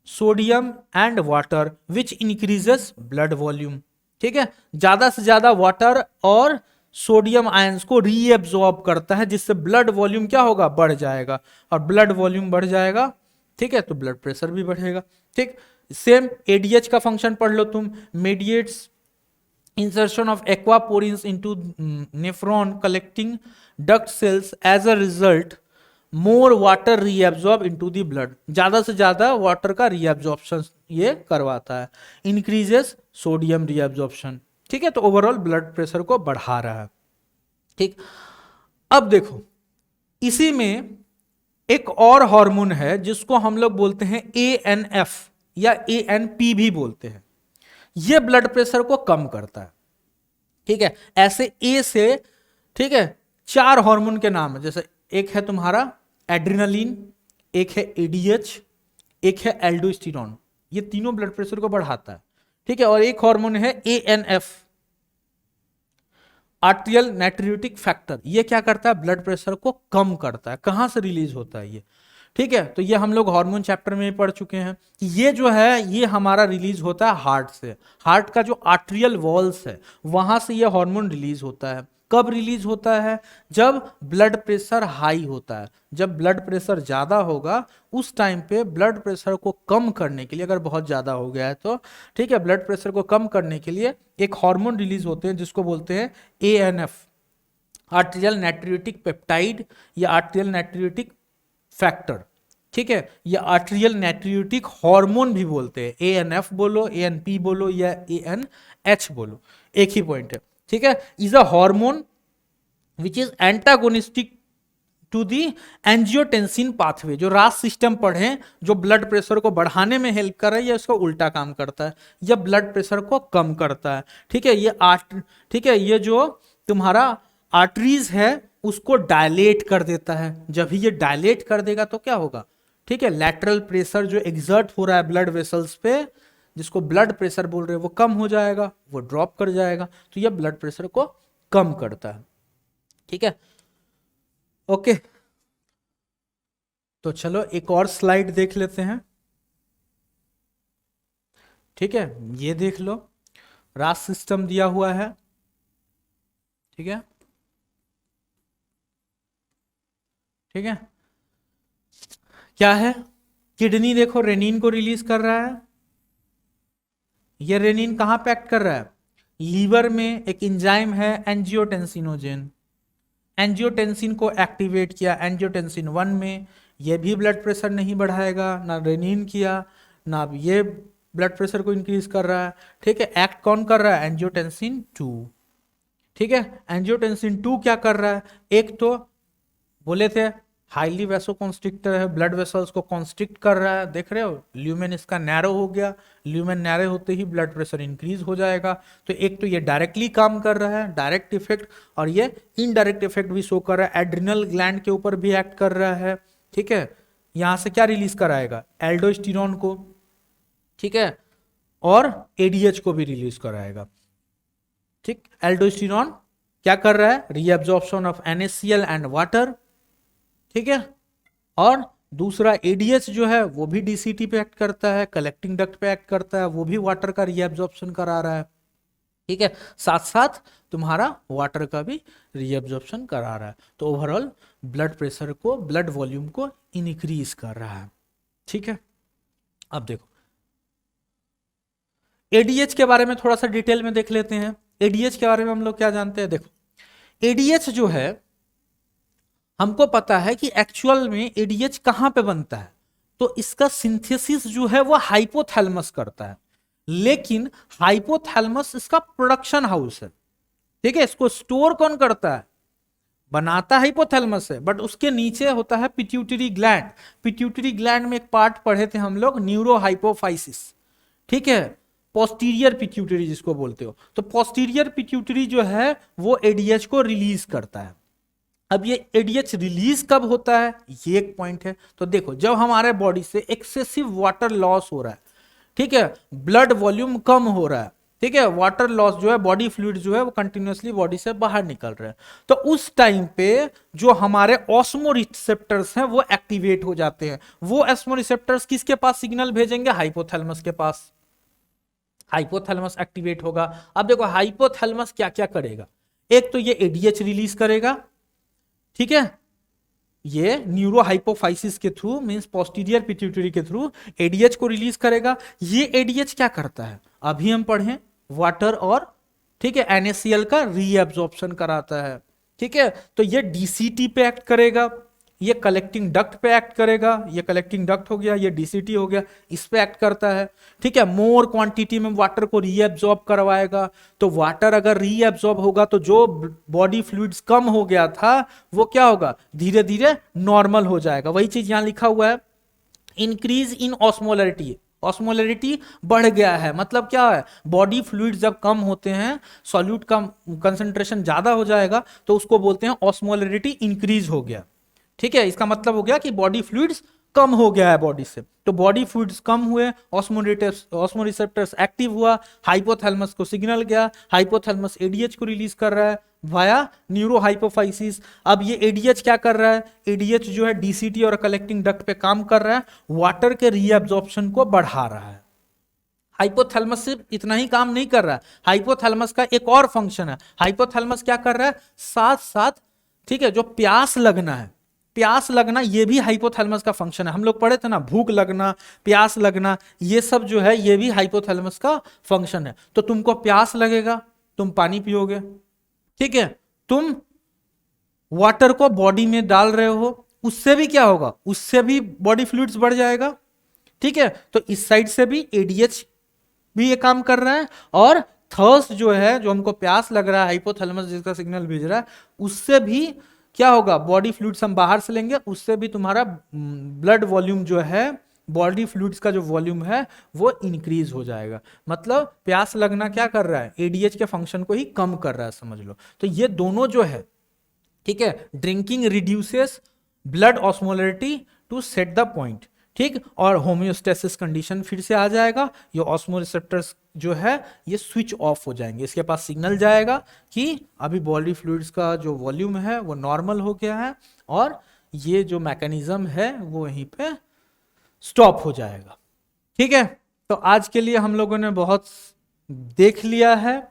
sodium and water which increases blood volume. ठीक है, ज्यादा से ज्यादा वाटर और सोडियम आयंस को रीएब्सॉर्ब करता है, जिससे ब्लड वॉल्यूम क्या होगा, बढ़ जाएगा, और ब्लड वॉल्यूम बढ़ जाएगा ठीक है तो ब्लड प्रेशर भी बढ़ेगा। ठीक, सेम ADH का फंक्शन पढ़ लो तुम, mediates insertion of aquaporins into nephron collecting duct cells, as a result more water reabsorb into the blood, ज्यादा से ज्यादा वाटर का रीएब्सॉर्प्शन ये करवाता है, इंक्रीजेस सोडियम रीएब्सॉर्प्शन। ठीक है, तो ओवरऑल ब्लड प्रेशर को बढ़ा रहा है। ठीक, अब देखो इसी में एक और हार्मोन है जिसको हम लोग बोलते हैं ANF या ANP भी बोलते हैं, यह ब्लड प्रेशर को कम करता है। ठीक है, ऐसे A से ठीक है 4 हार्मोन के नाम है, जैसे एक है तुम्हारा एड्रिनलिन, एक है ADH, एक है एल्डोस्टेरोन, ये तीनों ब्लड प्रेशर को बढ़ाता है। ठीक है, और एक हार्मोन है ANF, आर्ट्रियल नाइट्रियोटिक फैक्टर। ये क्या करता है, ब्लड प्रेशर को कम करता है। कहां से रिलीज होता है ये, ठीक है, तो ये हम लोग हार्मोन चैप्टर में पढ़ चुके हैं कि ये जो है ये हमारा रिलीज होता है हार्ट से। हार्ट का जो आर्ट्रियल वॉल्स है वहां से ये हार्मोन रिलीज होता है। कब रिलीज होता है, जब ब्लड प्रेशर हाई होता है। जब ब्लड प्रेशर ज्यादा होगा उस टाइम पे ब्लड प्रेशर को कम करने के लिए, अगर बहुत ज्यादा हो गया है तो, ठीक है, ब्लड प्रेशर को कम करने के लिए एक हार्मोन रिलीज होते हैं जिसको बोलते हैं ANF, आर्ट्रियल नाइट्रियोटिक पेप्टाइड या आर्ट्रियल नाइट्रियोटिक फैक्टर। ठीक है, ये आर्ट्रियल नाइट्रियोटिक हार्मोन भी बोलते हैं, ANF बोलो, ANP बोलो या ANH बोलो, एक ही पॉइंट है। ठीक है, is a hormone which is antagonistic to the angiotensin pathway. जो रास सिस्टम पढ़े, जो ब्लड प्रेशर को बढ़ाने में हेल्प कर रहा है, या इसका उल्टा काम करता है, या ब्लड प्रेशर को कम करता है। ठीक है, ठीक है, ये जो तुम्हारा आर्टरीज है उसको डायलेट कर देता है। जब ये डायलेट कर देगा तो क्या होगा, ठीक है, लैटरल प्रेशर जो एग्जर्ट हो रहा है ब्लड वेसल्स पे, जिसको ब्लड प्रेशर बोल रहे हैं, वो कम हो जाएगा, वो ड्रॉप कर जाएगा, तो ये ब्लड प्रेशर को कम करता है। ठीक है, ओके, तो चलो एक और स्लाइड देख लेते हैं। ठीक है, ये देख लो, रास सिस्टम दिया हुआ है। ठीक है, ठीक है, क्या है, किडनी देखो रेनिन को रिलीज कर रहा है। ये रेनिन कहां पे एक्ट कर रहा है, लीवर में एक एंजाइम है एंजियोटेंसिनोजेन। एंजियोटेंसिन को एक्टिवेट किया एंजियोटेंसिन 1 में, ये भी ब्लड प्रेशर नहीं बढ़ाएगा, ना रेनिन किया, ना ये ब्लड प्रेशर को इंक्रीज कर रहा है। ठीक है, एक्ट कौन कर रहा है, एंजियोटेंसिन 2। ठीक है, एंजियोटेंसिन 2 क्या कर रहा है, एक तो बोले थे हाईली वैसोकॉन्स्ट्रिक्टर है, ब्लड वेसल्स को कॉन्स्ट्रिक्ट कर रहा है, देख रहे हो, ल्यूमेन इसका नैरो हो गया, ल्यूमेन नैरो होते ही ब्लड प्रेशर इंक्रीज हो जाएगा। तो एक तो ये डायरेक्टली काम कर रहा है, डायरेक्ट इफेक्ट, और ये इनडायरेक्ट इफेक्ट भी शो कर रहा है, एड्रिनल ग्लैंड के ऊपर भी एक्ट कर रहा है। ठीक है, यहां से क्या रिलीज कराएगा, एल्डोस्टेरोन को, ठीक है, और एडीएच को भी रिलीज कराएगा। ठीक, एल्डोस्टेरोन क्या कर रहा है, reabsorption of NaCl and water. ठीक है, और दूसरा एडीएच जो है वो भी डीसीटी पे एक्ट करता है, कलेक्टिंग डक्ट पे एक्ट करता है, वो भी वाटर का रीअब्जॉर्प्शन करा रहा है। ठीक है, साथ साथ तुम्हारा वाटर का भी रीअब्जॉर्प्शन करा रहा है। तो ओवरऑल ब्लड प्रेशर को, ब्लड वॉल्यूम को इंक्रीज कर रहा है। ठीक है, अब देखो एडीएच के बारे में थोड़ा सा डिटेल में देख लेते हैं। एडीएच के बारे में हम लोग क्या जानते हैं, देखो एडीएच जो है हमको पता है कि एक्चुअल में एडीएच कहां पे बनता है, तो इसका सिंथेसिस जो है वो हाइपोथैलेमस करता है, लेकिन हाइपोथैलेमस इसका प्रोडक्शन हाउस है। ठीक है, इसको स्टोर कौन करता है, बनाता हाइपोथैलेमस है, बट उसके नीचे होता है पिट्यूटरी ग्लैंड। पिट्यूटरी ग्लैंड में एक पार्ट पढ़े थे हम लोग, न्यूरोहाइपोफाइसिस। ठीक है, पोस्टीरियर पिट्यूटरी जिसको बोलते हो, तो पोस्टीरियर पिट्यूटरी जो है वो एडीएच को रिलीज करता है। अब ये एडीएच रिलीज कब होता है, ये एक पॉइंट है। तो देखो, जब हमारे बॉडी से एक्सेसिव वाटर लॉस हो रहा है, ठीक है, ब्लड वॉल्यूम कम हो रहा है, ठीक है, वाटर लॉस जो है, बॉडी फ्लूइड जो है वो कंटिन्यूअसली बॉडी से बाहर निकल रहे हैं, तो उस टाइम पे जो हमारे ऑस्मो रिसेप्टर्स हैं वो एक्टिवेट हो जाते हैं। वो ऑस्मो रिसेप्टर्स किसके पास सिग्नल भेजेंगे, हाइपोथैलेमस के पास। हाइपोथैलेमस एक्टिवेट होगा। अब देखो हाइपोथैलेमस क्या क्या करेगा, एक तो ये एडीएच रिलीज करेगा, ठीक है, ये न्यूरोहाइपोफाइसिस के थ्रू, मींस पोस्टीरियर पिट्यूटरी के थ्रू एडीएच को रिलीज करेगा। ये एडीएच क्या करता है, अभी हम पढ़े, वाटर और, ठीक है, NaCl का रीअब्जॉर्प्शन कराता है। ठीक है, तो ये डीसीटी पे एक्ट करेगा, ये कलेक्टिंग डक्ट पे एक्ट करेगा, ये कलेक्टिंग डक्ट हो गया, ये डीसीटी हो गया, इस पे एक्ट करता है। ठीक है, मोर क्वांटिटी में वाटर को रीअब्जॉर्ब करवाएगा। तो वाटर अगर रीअब्जॉर्ब होगा तो जो बॉडी फ्लूइड्स कम हो गया था वो क्या होगा, धीरे धीरे नॉर्मल हो जाएगा। वही चीज यहां लिखा हुआ है, इंक्रीज इन ऑस्मोलरिटी। ऑस्मोलरिटी बढ़ गया है, मतलब क्या है, बॉडी फ्लूइड जब कम होते हैं, सॉल्यूट का कंसंट्रेशन ज्यादा हो जाएगा, तो उसको बोलते हैं ऑस्मोलरिटी इंक्रीज हो गया। ठीक है, इसका मतलब हो गया कि बॉडी फ्लूइड्स कम हो गया है बॉडी से, तो बॉडी फ्लूइड्स कम हुए, ऑस्मोरिसेप्टर्स एक्टिव हुआ, हाइपोथैलेमस को सिग्नल गया, हाइपोथैलेमस एडीएच को रिलीज कर रहा है वाया न्यूरोहाइपोफाइसिस। अब ये एडीएच क्या कर रहा है, एडीएच जो है डीसीटी और कलेक्टिंग डक्ट पे काम कर रहा है, वाटर के रीअब्जॉर्प्शन को बढ़ा रहा है। हाइपोथैलेमस सिर्फ इतना ही काम नहीं कर रहा है, हाइपोथैलेमस का एक और फंक्शन है, हाइपोथैलेमस क्या कर रहा है, साथ साथ, ठीक है, जो प्यास लगना है, प्यास लगना ये भी हाइपोथैलेमस का फंक्शन है। हम लोग पढ़े थे ना, भूख लगना, प्यास लगना, ये सब जो है ये भी हाइपोथैलेमस का फंक्शन है। तो तुमको प्यास लगेगा, तुम पानी पियोगे, ठीक है, तुम वाटर को बॉडी में डाल रहे हो, उससे भी क्या होगा, उससे भी बॉडी फ्लूइड्स बढ़ जाएगा, ठीक है। तो इस साइड से भी एडीएच भी ये काम कर रहा है, और थर्स्ट जो है, जो हमको प्यास लग रहा है, हाइपोथैलेमस जिसका सिग्नल भेज रहा है, उससे भी क्या होगा, बॉडी फ्लूइड्स हम बाहर से लेंगे, उससे भी तुम्हारा ब्लड वॉल्यूम जो है, बॉडी फ्लूइड्स का जो वॉल्यूम है वो इंक्रीज हो जाएगा। मतलब प्यास लगना क्या कर रहा है, एडीएच के फंक्शन को ही कम कर रहा है, समझ लो। तो ये दोनों जो है, ठीक है, drinking reduces blood osmolarity to set the point, ठीक, और होम्योस्टेसिस कंडीशन फिर से आ जाएगा, ये ऑस्मोरिसेप्टर्स जो है ये स्विच ऑफ हो जाएंगे, इसके पास सिग्नल जाएगा कि अभी बॉडी फ्लूइड्स का जो वॉल्यूम है वो नॉर्मल हो गया है, और ये जो मैकेनिज्म है वो यहीं पे स्टॉप हो जाएगा, ठीक है। तो आज के लिए हम लोगों ने बहुत देख लिया है,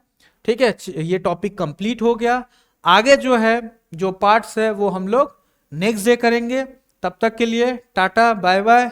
ठीक है, ये टॉपिक कंप्लीट हो गया। आगे जो है, जो पार्ट्स है वो हम लोग नेक्स्ट डे करेंगे। तब तक के लिए टाटा बाय बाय।